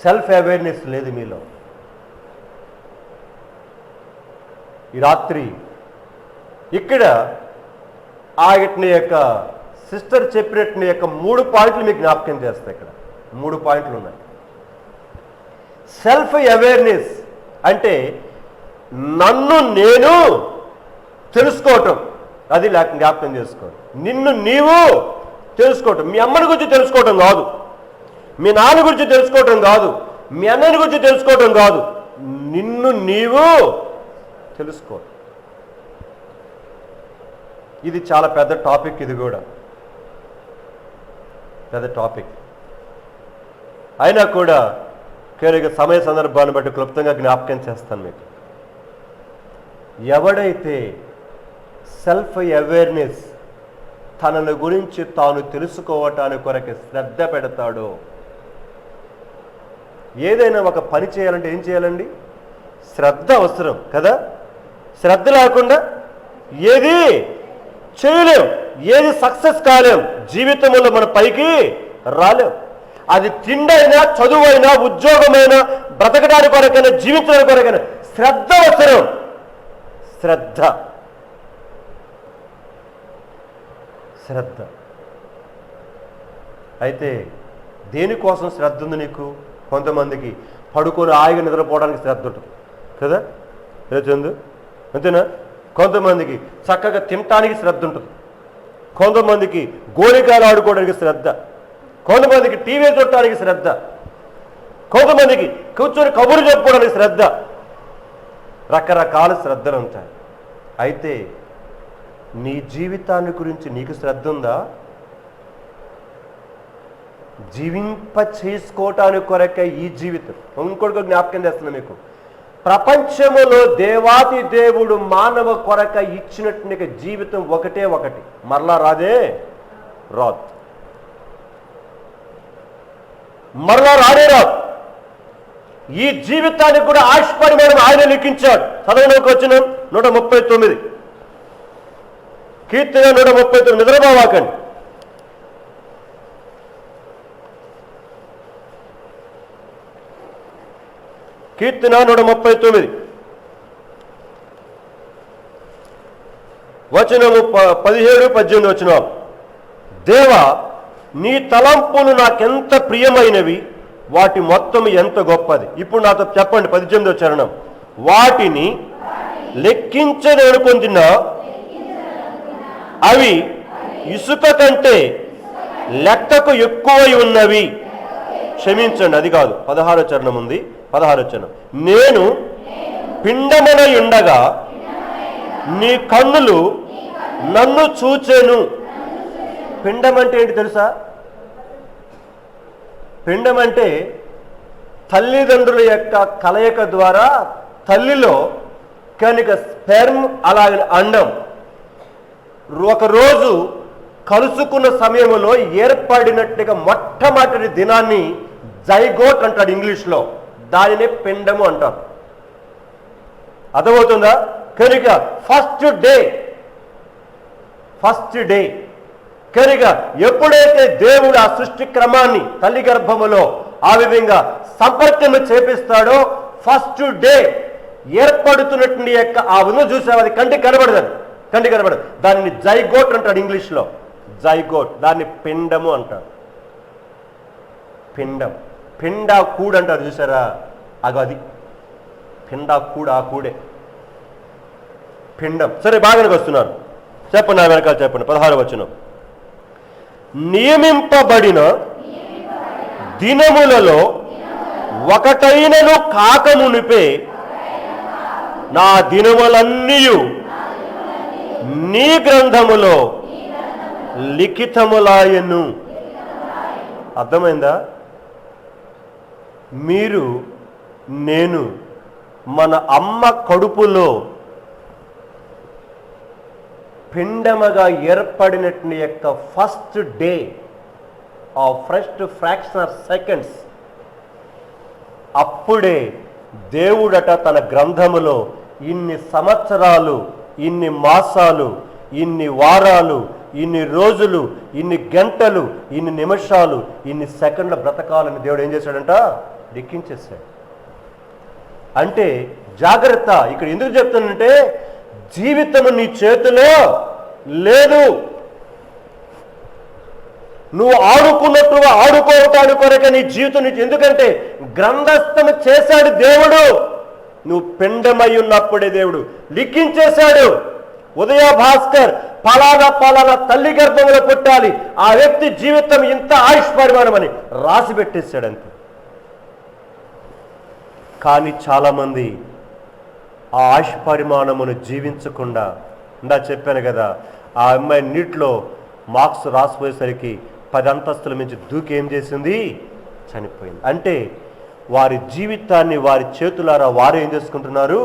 సెల్ఫ్ అవేర్నెస్ లేదు మీలో. ఈ రాత్రి ఇక్కడ ఆగిట్ని యొక్క సిస్టర్ చెప్పినట్టు యొక్క 3 పాయింట్లు మీకు జ్ఞాపకం చేస్తాయి. ఇక్కడ 3 పాయింట్లు ఉన్నాయి. సెల్ఫ్ అవేర్నెస్ అంటే నన్ను నేను తెలుసుకోవటం, అది జ్ఞాపకం చేసుకోవడం. నిన్ను నీవు తెలుసుకోవటం, మీ అమ్మని గురించి తెలుసుకోవటం కాదు, మీ నాన్న గురించి తెలుసుకోవటం కాదు, మీ అన్నని గురించి తెలుసుకోవటం కాదు, నిన్ను నీవు తెలుసుకో. ఇది చాలా పెద్ద టాపిక్. ఇది కూడా పెద్ద టాపిక్ అయినా కూడా కేవలం సమయ సందర్భాన్ని బట్టి క్లుప్తంగా జ్ఞాపకం చేస్తాను మీకు. ఎవడైతే సెల్ఫ్ అవేర్నెస్, తనను గురించి తాను తెలుసుకోవటానికి కొరకు శ్రద్ధ పెడతాడో, ఏదైనా ఒక పని చేయాలంటే ఏం చేయాలండి? శ్రద్ధ అవసరం కదా. శ్రద్ధ లేకుండా ఏది చేయలేం, ఏది సక్సెస్ కాలేం, జీవితంలో మన పైకి రాలేం. అది తిండైనా, చదువైనా, ఉద్యోగమైనా, బ్రతకడానికి కొరకైనా, జీవించడానికి కొరకైనా శ్రద్ధ అవసరం. శ్రద్ధ శ్రద్ధ అయితే దేనికోసం శ్రద్ధ ఉంది నీకు? కొంతమందికి పడుకొని హాయిగా నిద్రపోవడానికి శ్రద్ధ ఉంటుంది కదా, చందు అంతేనా? కొంతమందికి చక్కగా తినటానికి శ్రద్ధ ఉంటుంది, కొంతమందికి గోళికాయలు ఆడుకోవడానికి శ్రద్ధ, కొంతమందికి టీవీ చూడటానికి శ్రద్ధ, కొంతమందికి కూర్చొని కబుర్లు చెప్పుకోవడానికి శ్రద్ధ. రకరకాల శ్రద్ధలు ఉంటాయి. అయితే నీ జీవితాన్ని గురించి నీకు శ్రద్ధ ఉందా? జీవింప చేసుకోవటానికి కొరకే ఈ జీవితం. ఇంకొక జ్ఞాపకం చేస్తున్నా మీకు, ప్రపంచములో దేవాది దేవుడు మానవ కొరక ఇచ్చినట్టు జీవితం ఒకటే ఒకటి, మరలా రాదే రాదు, మరలా రాదే రాదు. ఈ జీవితానికి కూడా ఆశపరిమాణం ఆయన లిఖించాడు. చదవడానికి వచ్చిన 139 కీర్తన 139. నిద్రపోవాకండి. కీర్తన 139 వచనము 17-18 వచనం. దేవా, నీ తలంపులు నాకెంత ప్రియమైనవి, వాటి మొత్తం ఎంత గొప్పది. ఇప్పుడు నాతో చెప్పండి 18వ చరణం. వాటిని లెక్కించదనుకుంటున్నా, అవి ఇసుక కంటే లెక్కకు ఎక్కువై ఉన్నవి. క్షమించండి, అది కాదు, 16వ చరణం ఉంది. 16వ చరణం. నేను పిండమనై ఉండగా నీ కన్నులు నన్ను చూచెను. పిండం అంటే ఏంటి తెలుసా? పిండం అంటే తల్లిదండ్రుల యొక్క కలయిక ద్వారా తల్లిలో కనుక స్పెర్మ్ అలాగే అండం ఒకరోజు కలుసుకున్న సమయంలో ఏర్పడినట్టుగా మొట్టమొదటి దినాన్ని జైగోట్ అంటాడు ఇంగ్లీష్లో. దానినే పిండము అంటారు. అర్థమవుతుందా? కనుక ఫస్ట్ డే కనుక ఎప్పుడైతే దేవుడు ఆ సృష్టి క్రమాన్ని తల్లి గర్భములో ఆ విధంగా సంపర్కం చేపిస్తాడో, ఫస్ట్ డే ఏర్పడుతున్నటువంటి యొక్క ఆ విధంగా చూసావు, అది కంటికి కనబడదు. దానిని జైగోట్ అంటాడు ఇంగ్లీష్లో. జైగోట్, దాన్ని పిండము అంటాడు. పిండా కూడు అంటారు చూసారా, అది పిండా కూడు, ఆ కూడే పిండం. సరే, బాగానే వస్తున్నారు. చెప్పండి, నా వెనకాల చెప్పండి. 16వ వచనం. నియమింపబడిన దినములలో ఒకటైనను కాకమునిపే నా దినములన్నీ నీ గ్రంథములో లిఖితములాయను. అర్థమైందా? మీరు, నేను మన అమ్మ కడుపులో పిండముగా ఏర్పడినటువంటి యొక్క ఫస్ట్ డే ఆ ఫస్ట్ ఫ్రాక్షన్ ఆఫ్ సెకండ్స్, అప్పుడే దేవుడట తన గ్రంథములో ఇన్ని సంవత్సరాలు, ఇన్ని మాసాలు, ఇన్ని వారాలు, ఇన్ని రోజులు, ఇన్ని గంటలు, ఇన్ని నిమిషాలు, ఇన్ని సెకండ్ల బ్రతకాలని దేవుడు ఏం చేశాడంట? లెక్కించేశాడు. అంటే జాగ్రత్త, ఇక్కడ ఎందుకు చెప్తానంటే జీవితము నీ చేతిలో లేదు. నువ్వు ఆడుకున్నట్టుగా ఆడుకోవటానికి కొరకే నీ జీవితం నుంచి, ఎందుకంటే గ్రంథస్థం చేశాడు దేవుడు. నువ్వు పిండమై ఉన్నప్పుడే దేవుడు లిఖించేశాడు. ఉదయ భాస్కర్ పలానా తల్లి గర్భంలో పుట్టాలి, ఆ వ్యక్తి జీవితం ఇంత ఆయుష్ పరిమాణం అని రాసి పెట్టేశాడు అంతే. కానీ చాలామంది ఆ ఆయుష్ పరిమాణమును జీవించకుండా, ఇందా చెప్పాను కదా, ఆ అమ్మాయి నీటిలో మార్క్స్ రాసిపోయేసరికి 10 అంతస్తుల మించి దూకి ఏం చేసింది? చనిపోయింది. అంటే వారి జీవితాన్ని వారి చేతులారా వారు ఏం చేసుకుంటున్నారు?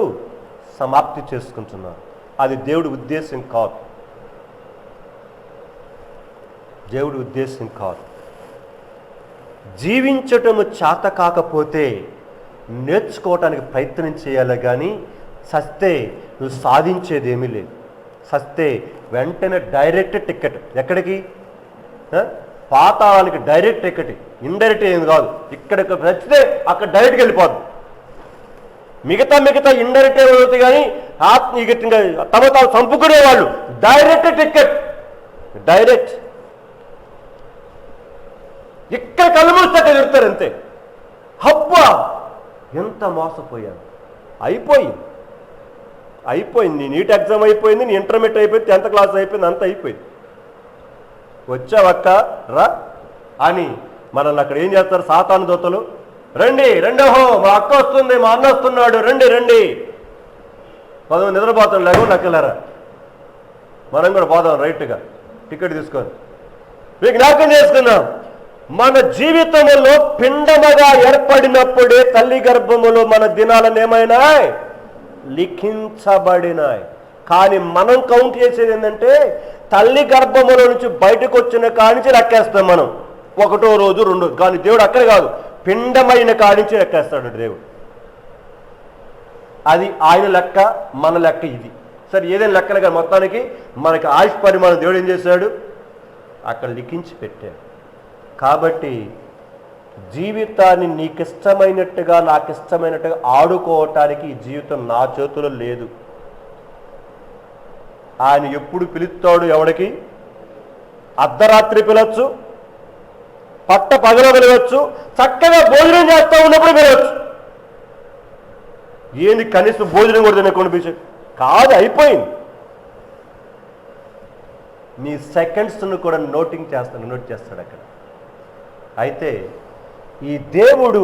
సమాప్తి చేసుకుంటున్నారు. అది దేవుడి ఉద్దేశం కాదు. దేవుడి ఉద్దేశం కాదు. జీవించటము చేత కాకపోతే నేర్చుకోవటానికి ప్రయత్నం చేయాలి, కానీ సస్తే నువ్వు సాధించేది ఏమీ లేదు. సస్తే వెంటనే డైరెక్ట్ టికెట్. ఎక్కడికి? పాతాళానికి డైరెక్ట్ టికెట్. ఇండైరెక్ట్ ఏం కాదు. ఇక్కడికి నచ్చితే అక్కడ డైరెక్ట్గా వెళ్ళిపోద్ది. మిగతా ఇండైరెక్ట్ ఏమవుతుంది, కానీ ఆత్మీయంగా తమ తాను చంపుకునే వాళ్ళు డైరెక్ట్ టికెట్. డైరెక్ట్ ఇక్కడ కళ్ళు మూస్తే ఎదురుతారు అంతే. హబ్బా ఎంత మోసపోయాను. అయిపోయింది. నీ నీట్ ఎగ్జామ్ అయిపోయింది, నీ ఇంటర్మీడియట్ అయిపోయింది, 10th క్లాస్ అయిపోయింది, అంతా అయిపోయింది. వచ్చావక్క రా అని మనల్ని అక్కడ ఏం చేస్తారు? సాతాను దోతలు, రండి రండోహో, మా అక్క వస్తుంది, మా అన్న వస్తున్నాడు, రండి. పదవి నిద్రపోతాం, లేవు నక్కలారా, మనం కూడా పోదాం రైట్గా టికెట్ తీసుకొని మీకు జ్ఞాపకం చేసుకున్నాం. మన జీవితంలో పిండముగా ఏర్పడినప్పుడే తల్లి గర్భములో మన దినాలను ఏమైనాయి? లిఖించబడినాయి. కానీ మనం కౌంట్ చేసేది ఏంటంటే తల్లి గర్భములో నుంచి బయటకు వచ్చిన కానించి లెక్కేస్తాం మనం. 1వ రోజు 2వ రోజు. కానీ దేవుడు అక్కడ కాదు, పిండమైన కానించి లెక్కేస్తాడు దేవుడు. అది ఆయన లెక్క, మన లెక్క ఇది. సరే ఏదైనా లెక్కలు కానీ మొత్తానికి మనకి ఆయుష్ పరిమాణం దేవుడు ఏం చేశాడు? అక్కడ లిఖించి పెట్టాడు. కాబట్టి జీవితాన్ని నీకిష్టమైనట్టుగా నాకిష్టమైనట్టుగా ఆడుకోవటానికి ఈ జీవితం నా చేతిలో లేదు. ఆయన ఎప్పుడు పిలుస్తాడు? ఎవడికి? అర్ధరాత్రి పిలవచ్చు, పట్ట పగల పిలవచ్చు, చక్కగా భోజనం చేస్తూ ఉన్నప్పుడు పిలవచ్చు. ఏంది కనీసం భోజనం కూడా తినకుండా పిలిచాడు కాదు, అయిపోయింది. నీ సెకండ్స్ను కూడా నోట్ చేస్తాడు అక్కడ. అయితే ఈ దేవుడు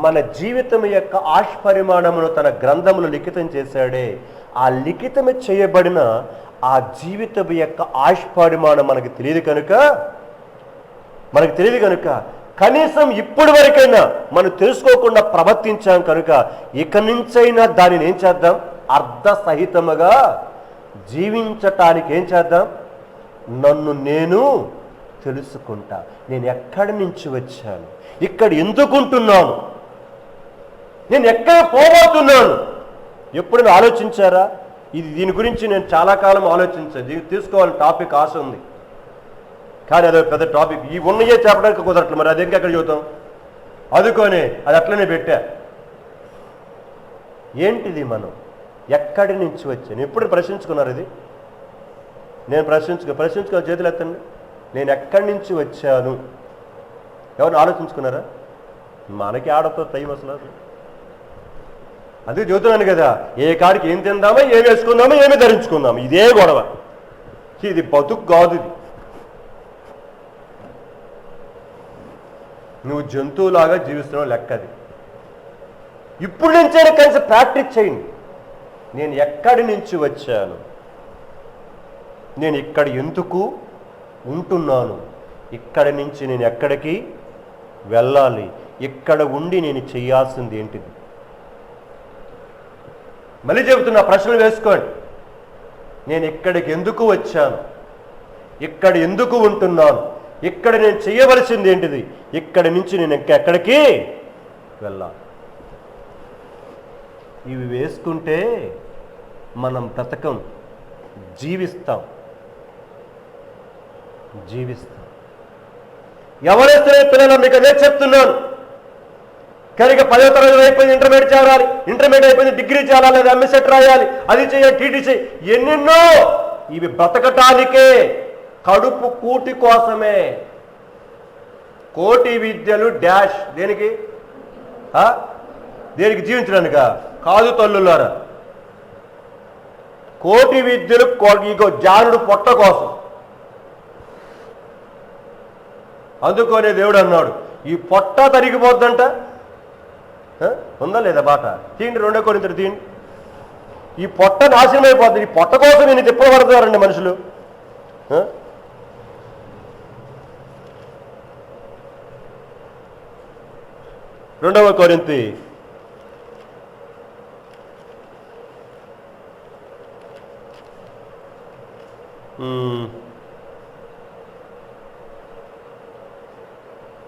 మన జీవితం యొక్క ఆయుష్ పరిమాణమును తన గ్రంథములు లిఖితం చేశాడే, ఆ లిఖితం చేయబడిన ఆ జీవితం యొక్క ఆయుష్ పరిమాణం మనకు తెలియదు కనుక కనీసం ఇప్పటి వరకైనా మనం తెలుసుకోకుండా ప్రవర్తించాం కనుక ఇక నుంచైనా దానిని ఏం చేద్దాం? అర్ధ సహితముగా జీవించటానికి ఏం చేద్దాం? నన్ను నేను తెలుసుకుంటా. నేను ఎక్కడి నుంచి వచ్చాను, ఇక్కడ ఎందుకుంటున్నాను, నేను ఎక్కడ పోబోతున్నాను. ఎప్పుడైనా ఆలోచించారా? దీని గురించి నేను చాలా కాలం ఆలోచించాను. దీన్ని తీసుకోవాలని టాపిక్ ఆశ ఉంది, కానీ అదే పెద్ద టాపిక్. ఈ ఉన్నయే చెప్పడానికి కుదరట్లేదు. మరి అది ఇంకెక్కడ చూద్దాం? అందుకొని అది అట్లనే పెట్టా. ఏంటిది? మనం ఎక్కడి నుంచి వచ్చాను? ఎప్పుడు ప్రశ్నించుకున్నారు? ఇది నేను ప్రశ్నించుకున్న చేతులు ఎత్తండి. నేను ఎక్కడి నుంచి వచ్చాను? ఎవరిని ఆలోచించుకున్నారా? మనకి ఆడతో టైం అసలు. అందుకే చెబుతున్నాను కదా, ఏ కాడికి ఏం తిందామో, ఏం వేసుకుందామో, ఏమి ధరించుకుందాము, ఇదే గొడవ. ఇది బతుకు కాదు. ఇది నువ్వు జంతువులాగా జీవిస్తున్నావు లెక్కది. ఇప్పుడు నుంచైనా కలిసి ప్రాక్టీస్ చేయండి. నేను ఎక్కడి నుంచి వచ్చాను, నేను ఇక్కడ ఎందుకు ఉంటున్నాను, ఇక్కడి నుంచి నేను ఎక్కడికి వెళ్ళాలి, ఇక్కడ ఉండి నేను చేయాల్సింది ఏంటిది? మళ్ళీ చెబుతున్నా, ప్రశ్నలు వేసుకోండి. నేను ఇక్కడికి ఎందుకు వచ్చాను, ఇక్కడ ఎందుకు ఉంటున్నాను, ఇక్కడ నేను చేయవలసింది ఏంటిది, ఇక్కడి నుంచి నేను ఎక్కడికి వెళ్ళాలి. ఇవి వేసుకుంటే మనం బ్రతకం, జీవిస్తాం. ఎవరైతే పిల్లలు మీకు అదే చెప్తున్నాను. కనుక 10వ తరగతి అయిపోయింది, ఇంటర్మీడియట్ చేరాలి, ఇంటర్మీడియట్ అయిపోయింది, డిగ్రీ చేయాలి, లేదా ఎంఎస్సెట్ రాయాలి, అది చేయాలి, టీటీసీ, ఎన్నెన్నో. ఇవి బ్రతకటానికే, కడుపు కూటి కోసమే. కోటి విద్యలు డాష్ దేనికి? దేనికి? జీవించడానిక కాదు తల్లులారా. కోటి విద్యలు ఇగో జానుడు పొట్ట కోసం. అందుకనే దేవుడు అన్నాడు, ఈ పొట్ట తరిగిపోద్దంట. ఉందా లేదా బాట? తీయండి, 2 కొరింథీయులు తీయండి. ఈ పొట్ట నాశనం అయిపోతుంది. ఈ పొట్ట కోసం నేను తిప్పబడతారండి మనుషులు. 2 కొరింథీ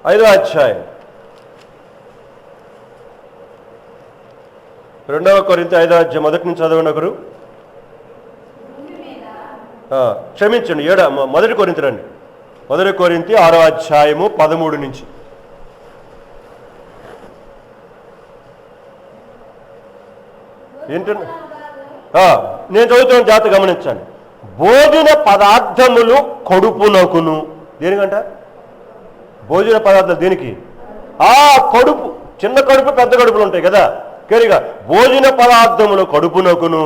5వ అధ్యాయం 2 కొరింథీ 5వ అధ్యాయం మొదటి నుంచి చదవండి ఒకరు. క్షమించండి, 1 కొరింథీ రండి. 1 కొరింథీ 6వ అధ్యాయము 13 నుంచి. ఏంటండి? నేను చదువుతున్న జాగ్రత్త గమనించండి. భోజన పదార్థములు కడుపునకును. దేనికంట భోజన పదార్థాలు? దేనికి? కడుపు. చిన్న కడుపు, పెద్ద కడుపులు ఉంటాయి కదా. కరిగా భోజన పదార్థములు కడుపునకును,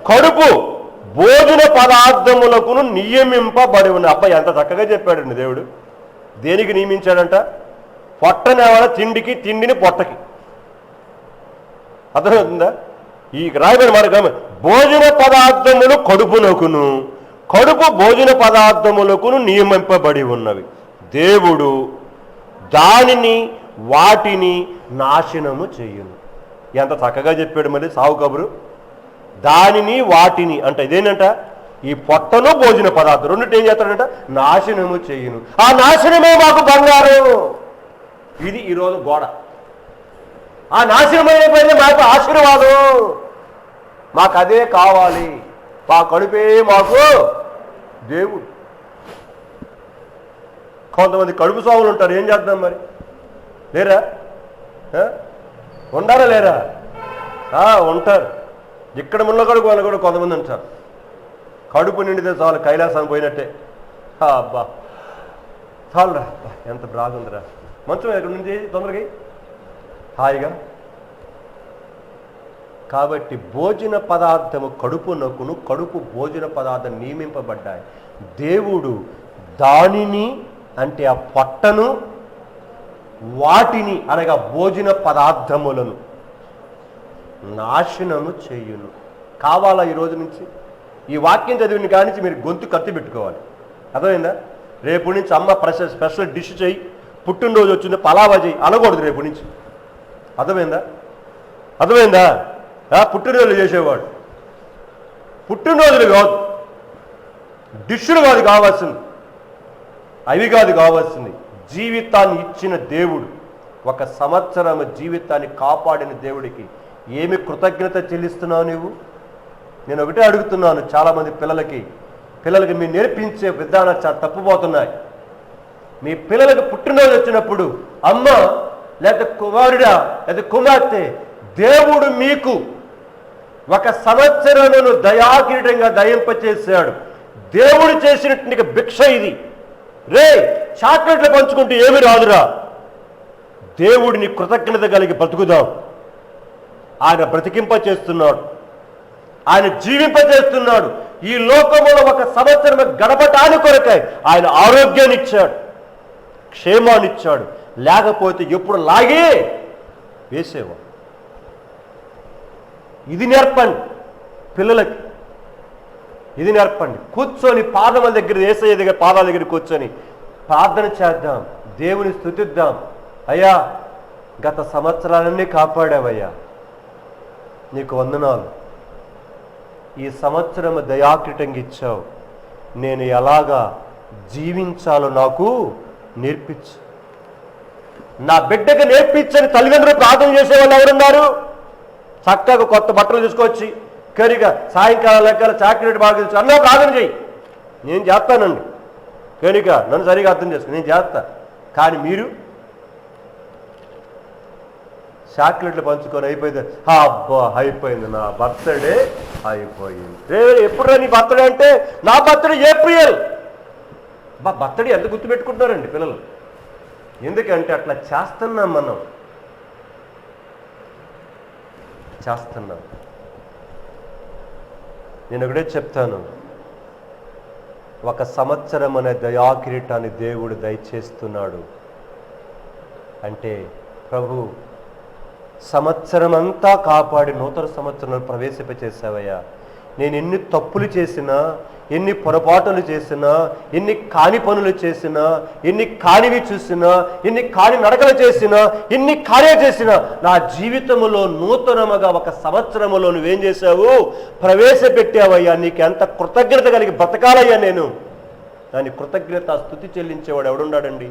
కడుపు భోజన పదార్థములకును నియమింపబడి ఉన్న. అబ్బాయి ఎంత చక్కగా చెప్పాడండి దేవుడు. దేనికి నియమించాడంట? పొట్టనేవాళ్ళ తిండికి, తిండిని పొట్టకి. అర్థమవుతుందా? ఈ రాయబడిన మాట భోజన పదార్థములు కడుపునకును, కడుపు భోజన పదార్థములకును నియమింపబడి ఉన్నవి. దేవుడు దానిని వాటిని నాశనము చేయును. ఎంత చక్కగా చెప్పాడు మరి సావు కబురు. దానిని వాటిని అంటే ఇదేంటంట? ఈ పొట్టను భోజన పదార్థం రెండింటి ఏం చేస్తాడంట? నాశనము చేయును. ఆ నాశనమే మాకు బంగారం. ఇది ఈరోజు గోడ. ఆ నాశనమైనపోయింది మాకు ఆశీర్వాదం. మాకు అదే కావాలి. మా కడుపే మాకు దేవుడు. కొంతమంది కడుపు సాగులు ఉంటారు. ఏం చేద్దాం మరి? లేరా? ఉండారా లేరా? ఉంటారు. ఇక్కడ ముళ్ళకడుపు వాళ్ళు కూడా కొంతమంది ఉంటారు. కడుపు నిండితే చాలు, కైలాసం పోయినట్టే. అబ్బా చాలురా, ఎంత బాగుందిరా, మంచం ఎక్కడి నుంచి తొందరగా హాయిగా. కాబట్టి భోజన పదార్థము కడుపు నొక్కును, కడుపు భోజన పదార్థం నియమింపబడ్డాయి. దేవుడు దానిని అంటే ఆ పొట్టను, వాటిని అనగా భోజన పదార్థములను నాశనము చేయును. కావాలా ఈరోజు నుంచి? ఈ వాక్యం చదివిన కానించి మీరు గొంతు కత్తి పెట్టుకోవాలి. అర్థమైందా? రేపు నుంచి అమ్మ స్పెషల్ డిష్ చేయి, పుట్టినరోజు వచ్చింది పలావా చేయి అనకూడదు రేపు నుంచి. అర్థమైందా? పుట్టినరోజులు చేసేవాడు. పుట్టినరోజులు కాదు, డిష్లు కాదు కావాల్సింది, అవి కాదు కావాల్సింది. జీవితాన్ని ఇచ్చిన దేవుడు, 1 సంవత్సరం జీవితాన్ని కాపాడిన దేవుడికి ఏమి కృతజ్ఞత చెల్లిస్తున్నావు నువ్వు? నేను ఒకటే అడుగుతున్నాను. చాలామంది పిల్లలకి మీరు నేర్పించే విధానాలు చాలా తప్పుపోతున్నాయి. మీ పిల్లలకు పుట్టినరోజు వచ్చినప్పుడు అమ్మ లేదా కుమారుడా లేదా కుమార్తె, దేవుడు మీకు 1 సంవత్సరమును దయాకిరీటంగా దయింపచేశాడు. దేవుడు చేసినట్టు భిక్ష ఇది. రే చాక్లెట్లు పంచుకుంటూ ఏమి రాదురా. దేవుడిని కృతజ్ఞత కలిగి బ్రతుకుదాం. ఆయన బ్రతికింప చేస్తున్నాడు, ఆయన జీవింపజేస్తున్నాడు. ఈ లోకములో 1 సంవత్సరం గడపటానికి కొరకై ఆయన ఆరోగ్యాన్ని ఇచ్చాడు, క్షేమాన్ని ఇచ్చాడు. లేకపోతే ఎప్పుడు లాగే వేసేవా. ఇది నేర్పండి పిల్లలకి, ఇది నేర్పండి. కూర్చొని పాదముల దగ్గర, యేసయ్య దగ్గర పాదాల దగ్గర కూర్చొని ప్రార్థన చేద్దాం, దేవుని స్తుతిద్దాం. అయ్యా గత సంవత్సరాలన్నీ కాపాడావయ్యా, నీకు వందనాలు. ఈ సంవత్సరం దయాకిరీటంగా ఇచ్చావు, నేను ఎలాగా జీవించాలో నాకు నేర్పించు. నా బిడ్డకు నేర్పించని తల్లిదండ్రులు ప్రార్థన చేసేవాళ్ళు ఎవరున్నారు? చక్కగా కొత్త బట్టలు తీసుకొచ్చి కరిగా సాయంకాలం లెక్కల చాక్లెట్ బాగా తెచ్చు అన్నా ప్రార్థన చేయి, నేను చేస్తానండి. కనుక నన్ను సరిగా అర్థం చేసుకో, నేను చేస్తా. కానీ మీరు చాక్లెట్లు పంచుకొని అయిపోయింది, అబ్బా అయిపోయింది, నా బర్త్డే అయిపోయింది. ఎప్పుడు నీ బర్త్డే అంటే నా బర్త్డే ఏప్రిల్. బర్త్డే ఎంత గుర్తుపెట్టుకుంటున్నారండి పిల్లలు? ఎందుకంటే అట్లా చేస్తున్నాం, మనం చేస్తున్నాం. నేను ఒకటే చెప్తాను, ఒక సంవత్సరం అనే దయాకిరీటాన్ని దేవుడు దయచేస్తున్నాడు అంటే ప్రభు సంవత్సరం అంతా కాపాడి నూతన సంవత్సరంలో ప్రవేశింపచేసావయ్యా. నేను ఎన్ని తప్పులు చేసినా, ఎన్ని పొరపాటులు చేసినా, ఎన్ని కాని పనులు చేసినా, ఎన్ని కానివి చూసినా, ఎన్ని కాని నడకలు చేసినా, ఎన్ని కార్యాలు చేసినా, నా జీవితంలో నూతనముగా ఒక సంవత్సరములో నువ్వేం చేశావు? ప్రవేశపెట్టావయ్యా. నీకు ఎంత కృతజ్ఞత కలిగి బ్రతకాలయ్యా నేను. దాని కృతజ్ఞత స్తుతి చెల్లించేవాడు ఎవడున్నాడండి?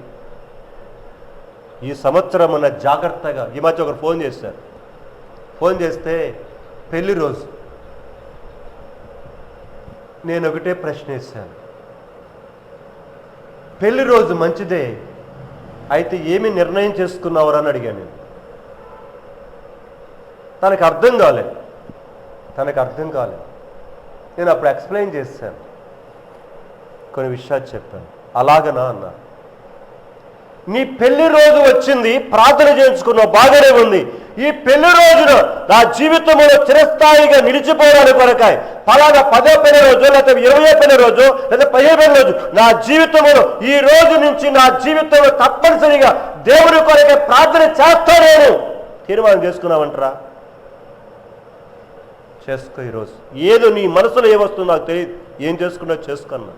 ఈ సంవత్సరం అన్న జాగ్రత్తగా. ఈ మధ్య ఒకరు ఫోన్ చేశారు. ఫోన్ చేస్తే పెళ్లి రోజు. నేను ఒకటే ప్రశ్న వేశాను, పెళ్లి రోజు మంచిదే, అయితే ఏమి నిర్ణయం చేసుకున్నావరా అని అడిగాను నేను. తనకు అర్థం కాలేదు. నేను అప్పుడు ఎక్స్ప్లెయిన్ చేశాను, కొన్ని విషయాలు చెప్పాను. అలాగనా అన్నా. నీ పెళ్లి రోజు వచ్చింది, ప్రార్థన చేయించుకున్నావు, బాగానే ఉంది. ఈ పెళ్లి రోజున నా జీవితంలో చిరస్థాయిగా నిలిచిపోవడానికి కొరకాయ ఫలానా 10వ పెళ్లి రోజు, లేకపోతే 20వ పెళ్లి రోజు, లేదా 15వ పెళ్లి రోజు, నా జీవితంలో ఈ రోజు నుంచి నా జీవితంలో తప్పనిసరిగా దేవుని కొరకే ప్రార్థన చేస్తా నేను తీర్మానం చేసుకున్నావంటరా? చేసుకో. ఈరోజు ఏదో నీ మనసులో ఏమొస్తుందో నాకు తెలియదు, ఏం చేసుకున్నా చేసుకున్నా.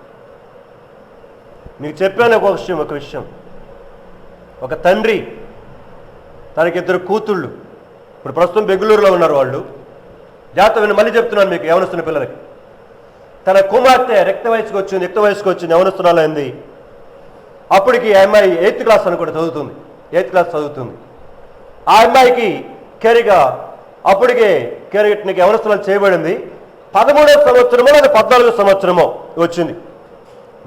నీకు చెప్పాను ఒక విషయం. ఒక తండ్రి తనకి 2 కూతుళ్ళు, ఇప్పుడు ప్రస్తుతం బెంగళూరులో ఉన్నారు వాళ్ళు. జాగ్రత్త మళ్ళీ చెప్తున్నాను మీకు, యవనస్తున్న పిల్లలకి. తన కుమార్తె యుక్త వయసుకు వచ్చింది, యవనస్తురాలు అయింది. అప్పటికి ఆ అమ్మాయి 8th క్లాస్ అనుకుంటే చదువుతుంది, 8th క్లాస్ చదువుతుంది. ఆ అమ్మాయికి కెరిగా అప్పటికే కెరిగట్నికి యవనస్తురాలు చేయబడింది. 13వ సంవత్సరమో లేదా 14వ సంవత్సరమో వచ్చింది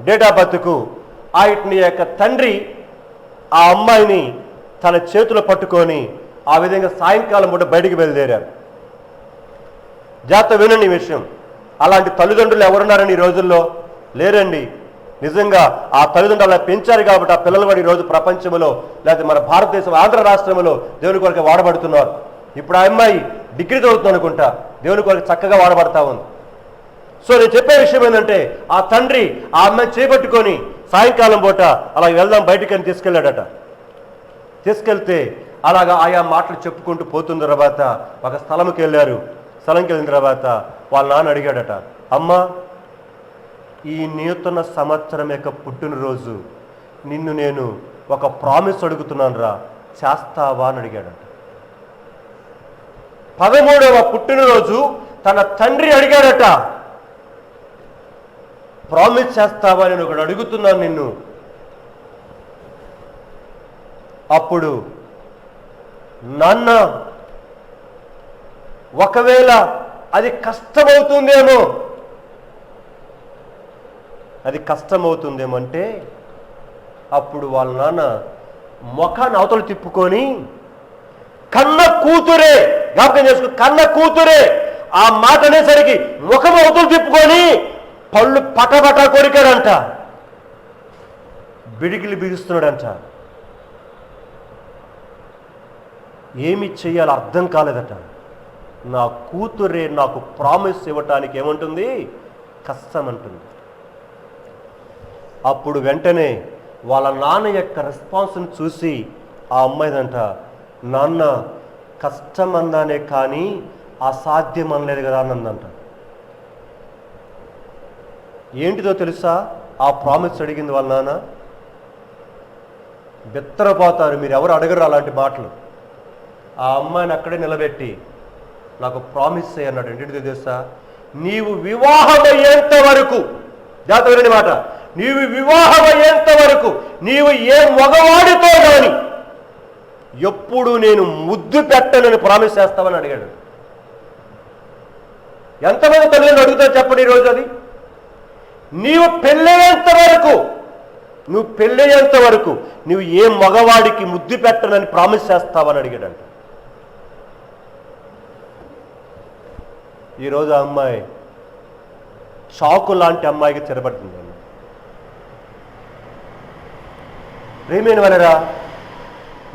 డేట్ ఆఫ్ బర్త్కు. ఆ ఇట్ని యొక్క తండ్రి ఆ అమ్మాయిని తన చేతులు పట్టుకొని ఆ విధంగా సాయంకాలం పూట బయటికి బయలుదేరారు. జాగ్రత్త వినండి ఈ విషయం. అలాంటి తల్లిదండ్రులు ఎవరున్నారని ఈ రోజుల్లో? లేరండి. నిజంగా ఆ తల్లిదండ్రులు అలా పెంచారు కాబట్టి ఆ పిల్లలు కూడా ఈరోజు ప్రపంచంలో, లేకపోతే మన భారతదేశం ఆంధ్ర రాష్ట్రంలో దేవుని కొరకు వాడబడుతున్నారు. ఇప్పుడు ఆ అమ్మాయి డిగ్రీ చదువుతుంది అనుకుంటా, దేవుని కొరకు చక్కగా వాడబడతా ఉంది. సో నేను చెప్పే విషయం ఏంటంటే, ఆ తండ్రి ఆ అమ్మాయిని చేపట్టుకొని సాయంకాలం పూట అలా వెళ్దాం బయటికి అని తీసుకెళ్ళాడట. తీసుకెళ్తే అలాగా ఆయా మాటలు చెప్పుకుంటూ పోతున్న తర్వాత ఒక స్థలంకి వెళ్ళారు. స్థలంకి వెళ్ళిన తర్వాత వాళ్ళ నాన్న అడిగాడట, అమ్మా ఈ నూతన సంవత్సరం యొక్క పుట్టినరోజు నిన్ను నేను ఒక ప్రామిస్ అడుగుతున్నాను రా, చేస్తావా అని అడిగాడట. 13వ పుట్టినరోజు తన తండ్రి అడిగాడట, ప్రామిస్ చేస్తావా నేను ఒకటి అడుగుతున్నాను నిన్ను. అప్పుడు నాన్న ఒకవేళ అది కష్టమవుతుందేమో అంటే అప్పుడు వాళ్ళ నాన్న ముఖాన్ని అవతలు తిప్పుకొని, కన్న కూతురే, జ్ఞాపకం చేసుకో, కన్న కూతురే ఆ మాట అనేసరికి ముఖం అవతలు తిప్పుకొని పళ్ళు పటపట కొరికాడంట, బిడిగిలి బిగుస్తున్నాడంట. ఏమి చెయ్యాలో అర్థం కాలేదట. నా కూతురే నాకు ప్రామిస్ ఇవ్వటానికి ఏమంటుంది? కష్టం అంటుంది. అప్పుడు వెంటనే వాళ్ళ నాన్న యొక్క రెస్పాన్స్ని చూసి ఆ అమ్మాయిదంట, నాన్న కష్టం అందానే కానీ అసాధ్యం అనలేదు కదా అన్నందంట. ఏంటిదో తెలుసా ఆ ప్రామిస్ అడిగింది వాళ్ళ నాన్న? బెత్తరపోతారు, మీరు ఎవరు అడగరు అలాంటి మాటలు. ఆ అమ్మాయిని అక్కడే నిలబెట్టి నాకు ప్రామిస్ అయ్యి అన్నాడు. ఏంటిదో తెలుసా? నీవు వివాహమయ్యేంత వరకు, జాతకని మాట, నీవు వివాహమయ్యేంత వరకు నీవు ఏ మగవాడితో కానీ ఎప్పుడు నేను ముద్దు పెట్టనని ప్రామిస్ చేస్తావని అడిగాడు. ఎంతమంది తల్లిని అడుగుతారు చెప్పండి ఈరోజు? అది నీవు పెళ్ళయ్యేంత వరకు, నువ్వు పెళ్ళయ్యేంత వరకు నువ్వు ఏ మగవాడికి ముద్దు పెట్టనని ప్రామిస్ చేస్తావని అడిగాడంట. ఈరోజు ఆ అమ్మాయి చాకు లాంటి అమ్మాయికి చెరబడుతుంది. ప్రేమైన వాళ్ళరా,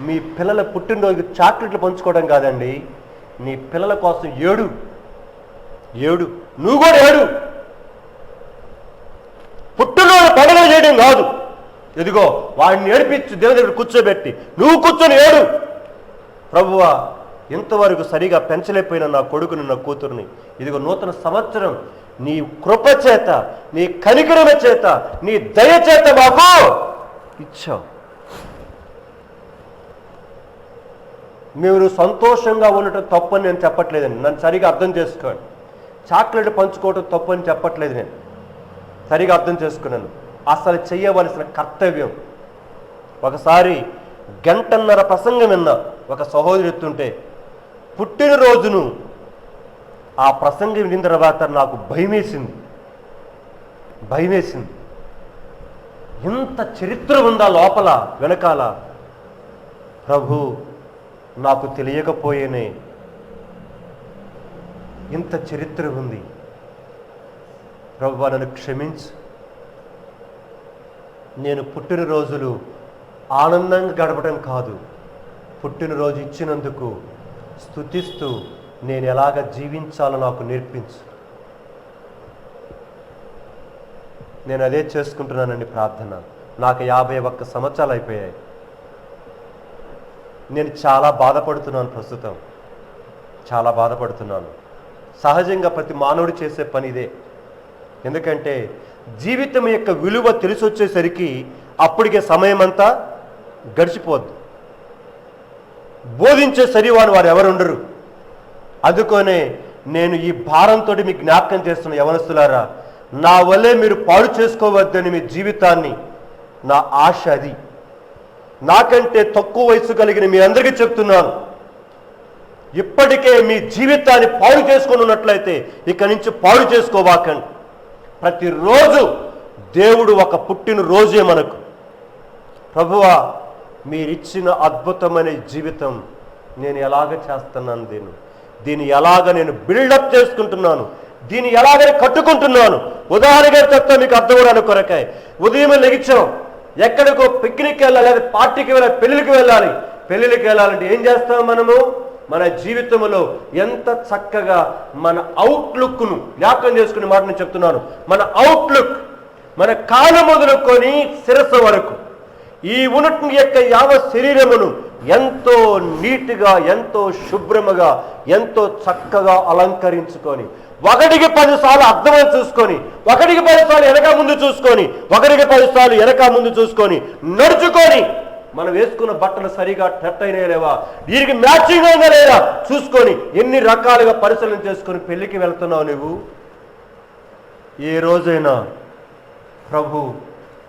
మీ పిల్లల పుట్టినరోజుకి చాక్లెట్లు పంచుకోవడం కాదండి, నీ పిల్లల కోసం ఏడు, నువ్వు కూడా ఏడు. పుట్టినరోజు పండుగ చేయడం కాదు, ఇదిగో వాడిని ఏడిపించి దేవుని దగ్గర కూర్చోబెట్టి నువ్వు కూర్చొని ఏడు. ప్రభువా, ఇంతవరకు సరిగా పెంచలేకపోయిన నా కొడుకుని, నా కూతురుని, ఇదిగో నూతన సంవత్సరం నీ కృప చేత, నీ కనికరమ చేత, నీ దయ చేత మాకు ఇచ్చావు. మీరు సంతోషంగా ఉండటం తప్పని నేను చెప్పట్లేదండి, నన్ను సరిగా అర్థం చేసుకోండి. చాక్లెట్ పంచుకోవటం తప్పని చెప్పట్లేదు, నేను సరిగా అర్థం చేసుకున్నాను. అసలు చెయ్యవలసిన కర్తవ్యం. ఒకసారి గంటన్నర ప్రసంగం విన్నా, ఒక సహోదరు ఎత్తుంటే, పుట్టినరోజును ఆ ప్రసంగం విన్న తర్వాత నాకు భయమేసింది. ఇంత చరిత్ర ఉందా లోపల, వెనకాల? ప్రభు, నాకు తెలియకపోయేనే ఇంత చరిత్ర ఉంది. ప్రభువా, నన్ను క్షమించు. నేను పుట్టినరోజులు ఆనందంగా గడపడం కాదు, పుట్టినరోజు ఇచ్చినందుకు స్తుతిస్తూ నేను ఎలాగ జీవించాలో నాకు నేర్పించు. నేను అదే చేసుకుంటున్నానండి ప్రార్థన. నాకు 51 సంవత్సరాలు అయిపోయాయి. నేను చాలా బాధపడుతున్నాను, ప్రస్తుతం చాలా బాధపడుతున్నాను. సహజంగా ప్రతి మానవుడు చేసే పని ఇదే. ఎందుకంటే జీవితం యొక్క విలువ తెలిసి వచ్చేసరికి అప్పటికే సమయం అంతా గడిచిపోద్ది. బోధించే సరివారు వారు ఎవరు ఉండరు. అందుకనే నేను ఈ భారంతో మీకు జ్ఞాపకం చేస్తున్న యవనస్తులారా, నా వల్లే మీరు పాడు చేసుకోవద్దని మీ జీవితాన్ని, నా ఆశ అది. నాకంటే తక్కువ వయసు కలిగిన మీ అందరికీ చెప్తున్నాను, ఇప్పటికే మీ జీవితాన్ని పాడు చేసుకొని ఉన్నట్లయితే ఇక నుంచి పాడు చేసుకోవాకండి. ప్రతిరోజు దేవుడు ఒక పుట్టినరోజే మనకు. ప్రభువా, మీరిచ్చిన అద్భుతమైన జీవితం నేను ఎలాగ చేస్తున్నాను, దీన్ని ఎలాగ నేను బిల్డప్ చేసుకుంటున్నాను, దీన్ని ఎలాగని కట్టుకుంటున్నాను. ఉదాహరణగా చెప్తా మీకు అర్థమవడానికి కొరకాయ. ఉదయం లెగిచాం, ఎక్కడికో పిక్నిక్ వెళ్ళాలి, లేదా పార్టీకి వెళ్ళాలి, పెళ్ళిళ్ళకి వెళ్ళాలంటే ఏం చేస్తాం మనము? మన జీవితంలో ఎంత చక్కగా మన అవుట్లుక్ను జ్ఞాపకం చేసుకునే మాట నేను చెప్తున్నాను. మన అవుట్లుక్, మన కాలు మొదలుకొని శిరస్సు వరకు ఈ ఉన్నటి యొక్క యావ శరీరమును ఎంతో నీట్గా, ఎంతో శుభ్రముగా, ఎంతో చక్కగా అలంకరించుకొని, 1కి 10 సార్లు అర్థమై చూసుకొని, 1కి 10 సార్లు వెనక ముందు చూసుకొని, 1కి 10 సార్లు వెనక ముందు చూసుకొని నడుచుకొని, మనం వేసుకున్న బట్టలు సరిగా టెట్ అయినా లేవా, వీరికి మ్యాచింగ్ అయినా లేదా చూసుకొని, ఎన్ని రకాలుగా పరిశీలన చేసుకొని పెళ్ళికి వెళ్తున్నావు నువ్వు? ఏ రోజైనా ప్రభు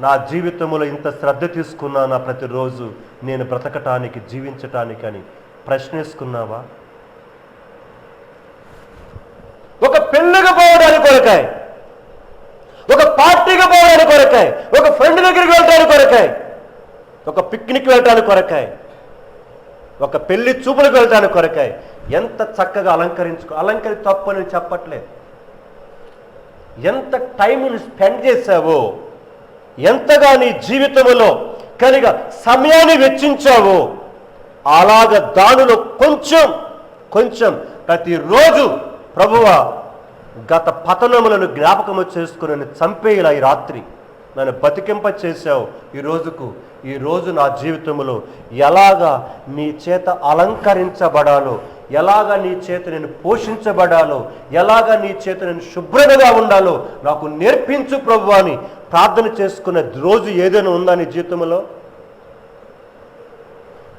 నా జీవితంలో ఇంత శ్రద్ధ తీసుకున్నానా ప్రతిరోజు నేను బ్రతకటానికి, జీవించటానికి అని ప్రశ్నిస్తున్నావా? ఒక పెళ్ళికి పోవడానికి కొరకాయ, ఒక పార్టీకి పోవడానికి కొరకాయ, ఒక ఫ్రెండ్ దగ్గరికి వెళ్ళడానికి కొరకాయ, ఒక పిక్నిక్ వెళ్ళడానికి కొరకాయ, ఒక పెళ్లి చూపులకు వెళ్ళడానికి కొరకాయ ఎంత చక్కగా అలంకరి తప్పని చెప్పట్లేదు. ఎంత టైంని స్పెండ్ చేశావో, ఎంతగా నీ జీవితంలో కలిగ సమయాన్ని వెచ్చించావో, అలాగ దానిలో కొంచెం ప్రతిరోజు ప్రభువా, గత పతనములను జ్ఞాపకము చేసుకుని నన్ను చంపేలా ఈ రాత్రి నన్ను బతికింప చేశావు. ఈ రోజు నా జీవితంలో ఎలాగా నీ చేత అలంకరించబడాలో, ఎలాగా నీ చేత నేను పోషించబడాలో, ఎలాగా నీ చేత నేను శుభ్రతగా ఉండాలో నాకు నేర్పించు ప్రభువా అని ప్రార్థన చేసుకునే రోజు ఏదైనా ఉందా నీ జీవితంలో?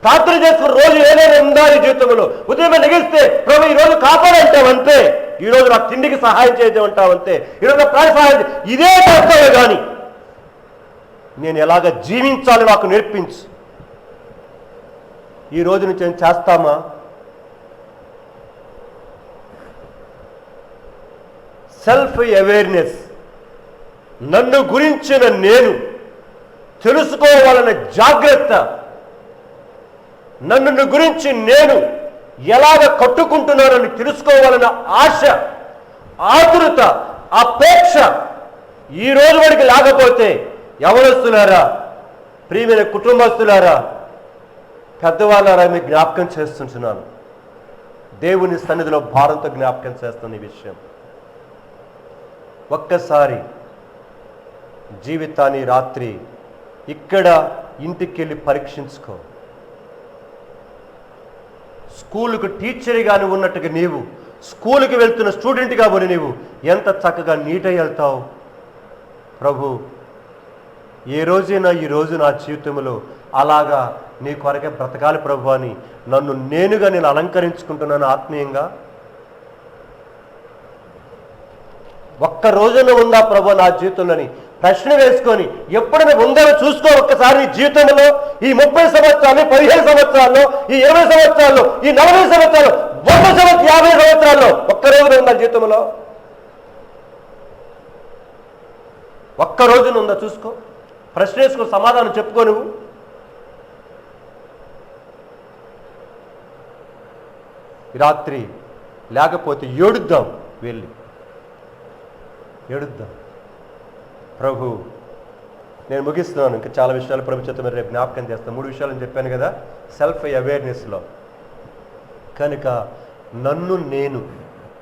ప్రార్థన చేసుకున్న రోజు ఏదైనా ఉందా నీ జీవితంలో? ఉదయం లెగిస్తే ప్రభు ఈ రోజు కాపాడంటావంతే, ఈరోజు నా తిండికి సహాయం చేయమంటావంటే, ఈరోజు నా ప్రాణ సహాయం ఇదే చేస్తావే కానీ నేను ఎలాగ జీవించాలి నాకు నేర్పించు. ఈ రోజు నుంచి నేను చేస్తామా? సెల్ఫ్ అవేర్నెస్, నన్ను గురించిన నేను తెలుసుకోవాలన్న జాగ్రత్త, నన్ను గురించి నేను ఎలాగ కట్టుకుంటున్నానని తెలుసుకోవాలన్న ఆశ, ఆతురత, అపేక్ష ఈ రోజు వరకు లేకపోతే యవనస్తులారా, ప్రియమైన కుటుంబస్తులారా, పెద్దవాళ్ళారా, మీకు జ్ఞాపకం చేస్తుంటున్నాను. దేవుని సన్నిధిలో భారంతో జ్ఞాపకం చేస్తున్న ఈ విషయం. ఒక్కసారి జీవితాన్ని రాత్రి ఇక్కడ ఇంటికి పరీక్షించుకో. స్కూలుకు టీచర్గాని ఉన్నట్టుగా నీవు స్కూలుకి వెళ్తున్న స్టూడెంట్గా పోని నీవు ఎంత చక్కగా నీట్గా వెళ్తావు. ప్రభు, ఏ రోజైనా ఈ రోజు నా జీవితంలో అలాగా నీ కొరకే బ్రతకాలి ప్రభు అని నన్ను నేనుగా నేను అలంకరించుకుంటున్నాను ఆత్మీయంగా. ఒక్క రోజున ఉందా ప్రభు నా జీవితంలోని ప్రశ్న వేసుకొని ఎప్పుడైనా ఉందో చూసుకో. ఒక్కసారి నీ జీవితంలో ఈ 30 సంవత్సరాలు, 15 సంవత్సరాల్లో, ఈ 20 సంవత్సరాల్లో, ఈ 40 సంవత్సరాలు, 100 సంవత్సరాలు, 50 సంవత్సరాల్లో ఒక్క రోజున ఉందా జీవితంలో? ఒక్క రోజున ఉందా చూసుకో. ప్రశ్న వేసుకో, సమాధానం చెప్పుకో. నువ్వు రాత్రి లేకపోతే ఏడుద్దాం, వెళ్ళి ఏడుద్దాం. ప్రభు, నేను ముగిస్తున్నాను. ఇంకా చాలా విషయాలు ప్రభు చేత మీరు రేపు జ్ఞాపకం చేస్తాను. 3 విషయాలు చెప్పాను కదా సెల్ఫ్ అవేర్నెస్లో. కనుక నన్ను నేను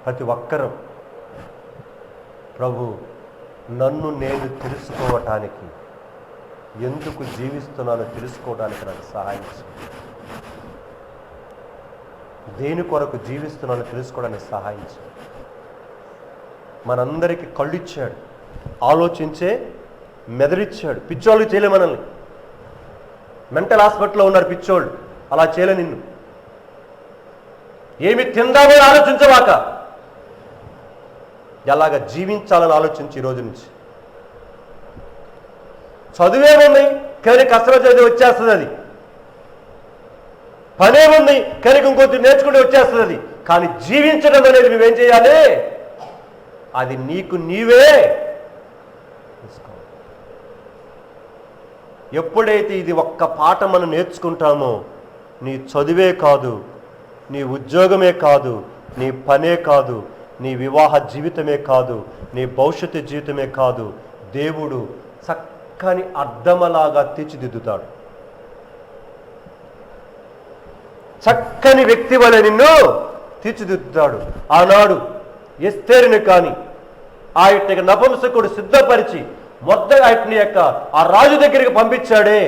ప్రతి ఒక్కరూ ప్రభు నన్ను నేను తెలుసుకోవటానికి, ఎందుకు జీవిస్తున్నానో తెలుసుకోవడానికి నాకు సహాయం చేయండి. దేని కొరకు జీవిస్తున్నానో తెలుసుకోవడానికి సహాయం చేయండి. మనందరికీ కళ్ళు ఇచ్చాడు, ఆలోచించే మెదడిచ్చాడు. పిచ్చోళ్ళు చేయలే మనల్ని. మెంటల్ హాస్పిటల్లో ఉన్నారు పిచ్చోళ్ళు, అలా చేయలే నిన్ను. ఏమి తిందామో ఆలోచించవాక ఎలాగ జీవించాలని ఆలోచించి ఈ రోజు నుంచి. చదువేముంది కానీ కష్టం చదివి వచ్చేస్తుంది అది. పనేముంది కానీ ఇంకొంచెం నేర్చుకుంటే వచ్చేస్తుంది అది. కానీ జీవించడం అనేది నువ్వేం చేయాలి? అది నీకు నీవే తీసుకో. ఎప్పుడైతే ఇది ఒక్క పాట మనం నేర్చుకుంటామో, నీ చదువే కాదు, నీ ఉద్యోగమే కాదు, నీ పనే కాదు, నీ వివాహ జీవితమే కాదు, నీ భవిష్యత్తు జీవితమే కాదు, దేవుడు చక్కని అద్దమలాగా తీర్చిదిద్దుతాడు. చక్కని వ్యక్తి వలె నిన్ను తీర్చిదిద్దుతాడు. ఆనాడు ఎస్తేరుని కానీ ఆయనకి నపుంసకుడు సిద్ధపరిచి మొత్తం ఆయన్ని యొక్క ఆ రాజు దగ్గరికి పంపించాడే,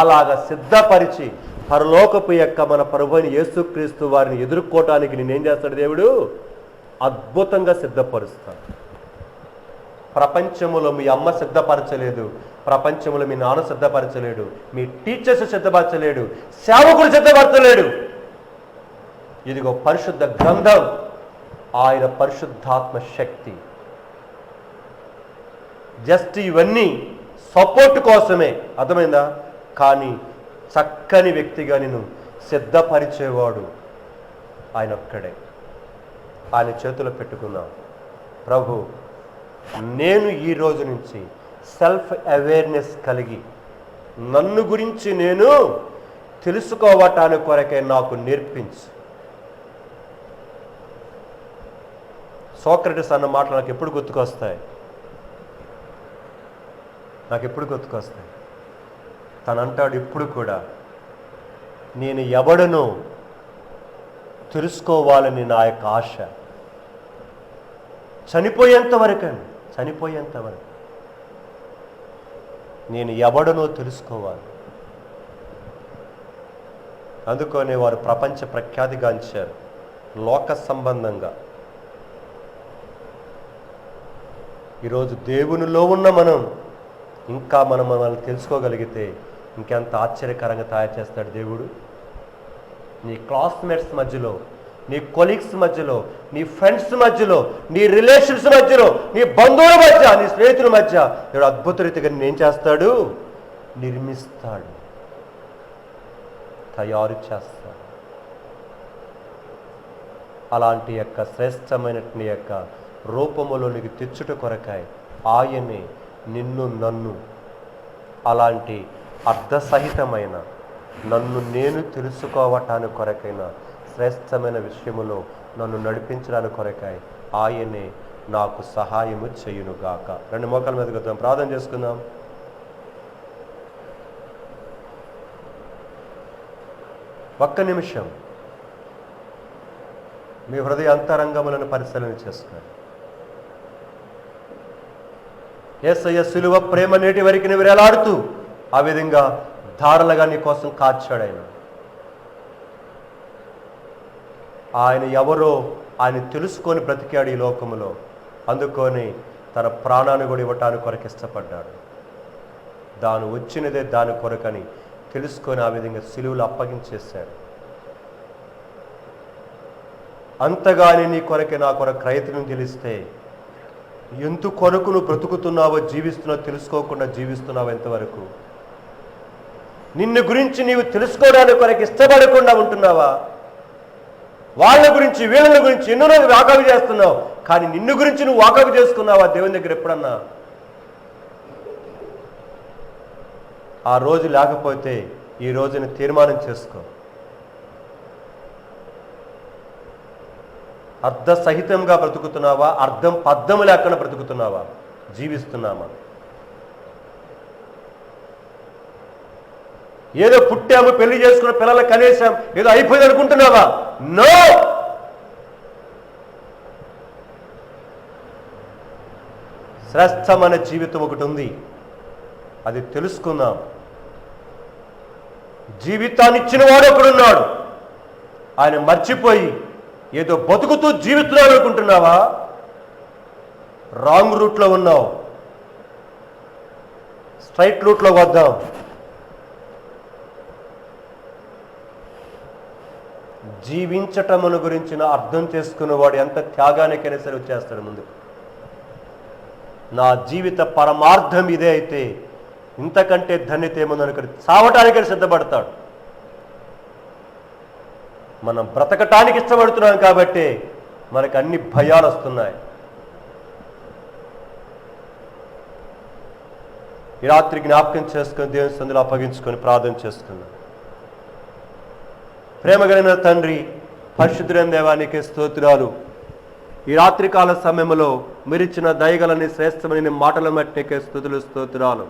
అలాగా సిద్ధపరిచి పరలోకపు యొక్క మన ప్రభువైన యేసుక్రీస్తు వారిని ఎదుర్కోవటానికి నేనేం చేస్తాడు దేవుడు? అద్భుతంగా సిద్ధపరుస్తాడు. ప్రపంచంలో మీ అమ్మ సిద్ధపరచలేదు, ప్రపంచంలో మీ నాన్న సిద్ధపరచలేడు, మీ టీచర్స్ సిద్ధపరచలేడు, సేవకుడు సిద్ధపరచలేడు. ఇదిగో పరిశుద్ధ గ్రంథం, ఆయన పరిశుద్ధాత్మ శక్తి. జస్ట్ ఇవన్నీ సపోర్ట్ కోసమే, అర్థమైందా? కానీ చక్కని వ్యక్తిగా నేను సిద్ధపరిచేవాడు ఆయన ఒక్కడే. ఆయన చేతిలో పెట్టుకున్నా. ప్రభు, నేను ఈ రోజు నుంచి సెల్ఫ్ అవేర్నెస్ కలిగి నన్ను గురించి నేను తెలుసుకోవటానికి కొరకే నాకు నేర్పించు. సోక్రటిస్ అన్న మాటలు నాకు ఎప్పుడు గుర్తుకొస్తాయి? తనంటాడు ఇప్పుడు కూడా, నేను ఎవడనో తెలుసుకోవాలని నా యొక్క ఆశ. చనిపోయేంత వరకు నేను ఎవడనో తెలుసుకోవాలి. అందుకనే వారు ప్రపంచ ప్రఖ్యాతిగాంచారు లోక సంబంధంగా. ఈరోజు దేవునిలో ఉన్న మనం ఇంకా మనల్ని తెలుసుకోగలిగితే ఇంకెంత ఆశ్చర్యకరంగా తయారు చేస్తాడు దేవుడు. నీ క్లాస్మేట్స్ మధ్యలో, నీ కొలీగ్స్ మధ్యలో, నీ ఫ్రెండ్స్ మధ్యలో, నీ రిలేషన్స్ మధ్యలో, నీ బంధువుల మధ్య, నీ స్నేహితుల మధ్య దేవుడు అద్భుత రీతిగా నేనేం చేస్తాడు? నిర్మిస్తాడు, తయారు చేస్తాడు. అలాంటి యొక్క శ్రేష్టమైన యొక్క రూపములోనికి తెచ్చుట కొరకాయ ఆయనే నిన్ను నన్ను అలాంటి అర్ధసహితమైన నన్ను నేను తెలుసుకోవటానికి కొరకైన శ్రేష్టమైన విషయములో నన్ను నడిపించడానికి కొరకాయ ఆయనే నాకు సహాయము చేయునుగాక. రెండు మోకాల మీద కూర్చొని ప్రార్థన చేసుకుందాం. ఒక్క నిమిషం మీ హృదయ అంతరంగములను పరిశీలన చేసుకోండి. యేసయ్య సిలువ ప్రేమ నేటి వరకు నువ్వు వేలాడుతూ ఆ విధంగా ధారలుగా నీ కోసం కాచాడు. ఆయన ఎవరో ఆయన తెలుసుకొని బ్రతికాడు ఈ లోకములో. అందుకొని తన ప్రాణాన్ని కూడా ఇవ్వటానికి కొరకు ఇష్టపడ్డాడు. దాని వచ్చినదే దాని కొరకని తెలుసుకొని ఆ విధంగా సిలువలు అప్పగించేశాడు. అంతగాని నీ కొరకే నా కొరకు ప్రయత్నం తెలిస్తే ఎందుకు కొరకు నువ్వు బ్రతుకుతున్నావో జీవిస్తున్నావో తెలుసుకోకుండా జీవిస్తున్నావు ఎంతవరకు? నిన్ను గురించి నీవు తెలుసుకోవడానికి కొరకు ఇష్టపడకుండా ఉంటున్నావా? వాళ్ళ గురించి వీళ్ళ గురించి ఎన్నో వాకపు చేస్తున్నావు, కానీ నిన్ను గురించి నువ్వు వాకపు చేసుకున్నావా దేవుని దగ్గర ఎప్పుడన్నా? ఆ రోజు లేకపోతే ఈ రోజుని తీర్మానం చేసుకో. అర్ధసహితంగా బ్రతుకుతున్నావా? అర్థం పద్ధము లేకుండా బ్రతుకుతున్నావా? జీవిస్తున్నామా? ఏదో పుట్టాము, పెళ్లి చేసుకున్న పిల్లలు కనేసాం, ఏదో అయిపోయింది అనుకుంటున్నావా? నో. శ్రేష్టమైన జీవితం ఒకటి ఉంది, అది తెలుసుకుందాం. జీవితాన్ని ఇచ్చిన వాడు ఒకడున్నాడు. ఆయన మర్చిపోయి ఏదో బతుకుతూ జీవిస్తున్నావు అనుకుంటున్నావా? రాంగ్ రూట్లో ఉన్నావు. స్ట్రైట్ రూట్లో వద్దాం. జీవించటమును గురించిన అర్థం చేసుకున్నవాడు ఎంత త్యాగానికైనా సరే వచ్చేస్తాడు ముందుకు. నా జీవిత పరమార్థం ఇదే అయితే ఇంతకంటే ధన్యత ఏముందనుకుని చావటానికైనా సిద్ధపడతాడు. మనం బ్రతకటానికి ఇష్టపడుతున్నాం కాబట్టి మనకు అన్ని భయాలు వస్తున్నాయి. ఈ రాత్రి జ్ఞాపకం చేసుకొని దేవుని సన్నిధిలో అప్పగించుకొని ప్రార్థన చేసుకున్నాం. ప్రేమ కలిగిన తండ్రి, పరిశుద్ధులైన దేవానికి స్తోత్రాలు. ఈ రాత్రికాల సమయంలో మీరిచ్చిన దయగలని శ్రేష్టమైన మాటల మట్టికే స్తుతులు స్తోత్రాలు.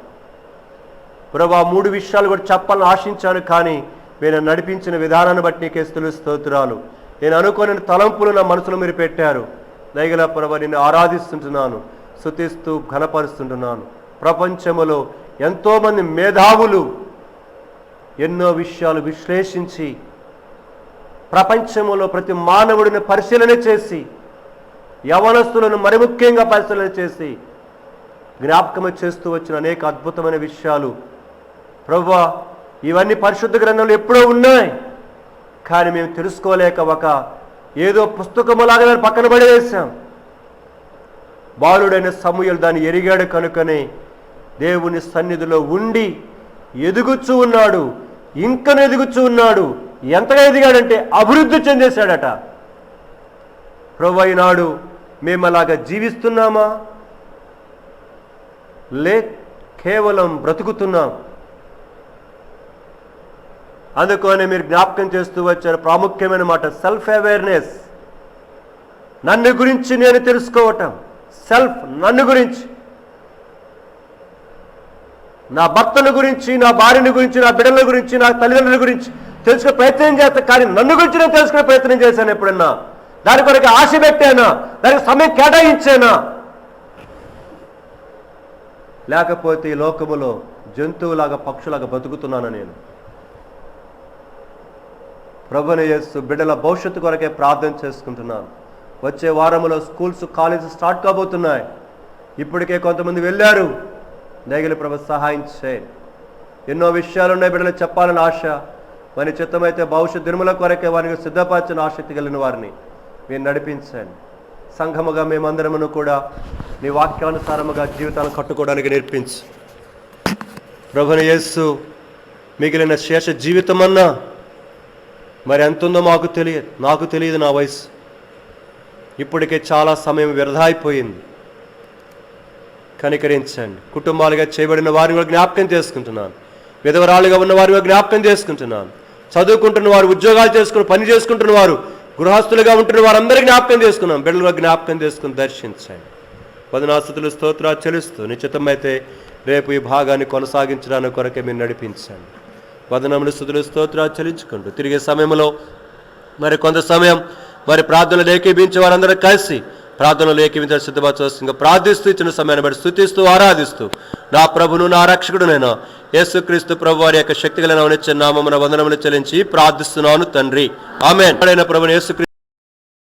ప్రభా, 3 విషయాలు కూడా చెప్పాలని ఆశించాను, కానీ మీరు నడిపించిన విధానాన్ని బట్టి నీకే స్తుతులు స్తోత్రాలు. నేను అనుకోని తలంపులు నా మనసులో మీరు పెట్టారు. దయగల ప్రభా, నిన్ను ఆరాధిస్తుంటున్నాను, స్తుతిస్తూ ఘనపరుస్తుంటున్నాను. ప్రపంచంలో ఎంతోమంది మేధావులు ఎన్నో విషయాలు విశ్లేషించి ప్రపంచంలో ప్రతి మానవుడిని పరిశీలన చేసి, యవనస్తులను మరి ముఖ్యంగా పరిశీలన చేసి జ్ఞాపకం చేస్తూ వచ్చిన అనేక అద్భుతమైన విషయాలు ప్రభువా, ఇవన్నీ పరిశుద్ధ గ్రంథంలో ఎప్పుడో ఉన్నాయి, కానీ మేము తెలుసుకోలేక ఒక ఏదో పుస్తకములాగా దాన్ని పక్కన పడేసాం. బాలుడైన సమూయేలు దాన్ని ఎరిగాడు కనుకనే దేవుని సన్నిధిలో ఉండి ఎదుగుచూ ఉన్నాడు, ఇంకను ఎదుగుచూ ఉన్నాడు. ఎంతగా ఎదిగాడంటే అభివృద్ధి చెందేశాడట. ప్రభువా, ఈనాడు మేము అలాగా జీవిస్తున్నామా? కేవలం బ్రతుకుతున్నాం. అందుకని మీరు జ్ఞాపకం చేస్తూ వచ్చారు ప్రాముఖ్యమైన మాట, సెల్ఫ్ అవేర్నెస్. నన్ను గురించి నేను తెలుసుకోవటం. నన్ను గురించి, నా భర్తను గురించి, నా భార్యను గురించి, నా బిడ్డల గురించి, నా తల్లిదండ్రుల గురించి తెలుసుకునే ప్రయత్నం చేస్తా, కానీ నన్ను గురించి నేను తెలుసుకునే ప్రయత్నం చేశాను ఎప్పుడన్నా? దాని కొరకు ఆశ పెట్టానా? దానికి సమయం కేటాయించానా? లేకపోతే ఈ లోకములో జంతువులాగా పక్షులాగా బతుకుతున్నాను నేను. ప్రభువైన యేసు బిడ్డల భవిష్యత్తు కొరకే ప్రార్థన చేసుకుంటున్నాను. వచ్చే వారంలో స్కూల్స్, కాలేజెస్ స్టార్ట్ కాబోతున్నాయి. ఇప్పటికే కొంతమంది వెళ్ళారు. దయగల ప్రభు సహాయం చేయి. ఎన్నో విషయాలు ఉన్నాయి బిడ్డలు చెప్పాలని ఆశ, వారి చిత్తమైతే భవిష్యత్ దినముల కొరకే వారికి సిద్ధపరిచిన ఆసక్తి కలిగిన వారిని మీరు నడిపించండి. సంఘముగా మేమందరమును కూడా నీ వాక్యానుసారముగా జీవితాలను కట్టుకోవడానికి నేర్పించు. ప్రభువైన యేసు మిగిలిన శేష జీవితమన్నా మరి ఎంతుందో నాకు తెలియదు. నా వయసు ఇప్పటికే చాలా సమయం వృధా అయిపోయింది. కనికరించండి. కుటుంబాలుగా చేయబడిన వారిని కూడా జ్ఞాపకం చేసుకుంటున్నాను. విధవరాలుగా ఉన్న వారిని కూడా జ్ఞాపకం చేసుకుంటున్నాను. చదువుకుంటున్న వారు, ఉద్యోగాలు చేసుకుని పని చేసుకుంటున్న వారు, గృహస్థులుగా ఉంటున్న వారందరికీ జ్ఞాపకం చేసుకున్నాం. బిడ్డలుగా జ్ఞాపకం చేసుకుని దర్శించండి. వందనాస్తుతులు స్తోత్రాలు చెల్లిస్తూ నిశ్చితమైతే రేపు ఈ భాగాన్ని కొనసాగించడానికి కొరకే మీరు నడిపించండి. వందనములు స్తుతులు స్తోత్రాలు చెల్లించుకుంటూ తిరిగే సమయంలో మరి కొంత సమయం మరి ప్రార్థనలు ఏకీభించే వారందరూ కలిసి ప్రార్థనలు ఏకీభించాలని సిద్ధపరచవలసిందిగా ప్రార్థిస్తూ ఇచ్చిన సమయాన్ని బట్టి స్తుతిస్తూ ఆరాధిస్తూ నా ప్రభును నా రక్షకుడునైనా యేసుక్రీస్తు ప్రభు వారి యొక్క శక్తి గల నామమున వందనములు చెల్లించి ప్రార్థిస్తున్నాను తండ్రి. ఆమేన్. ప్రభువైన యేసుక్రీస్తు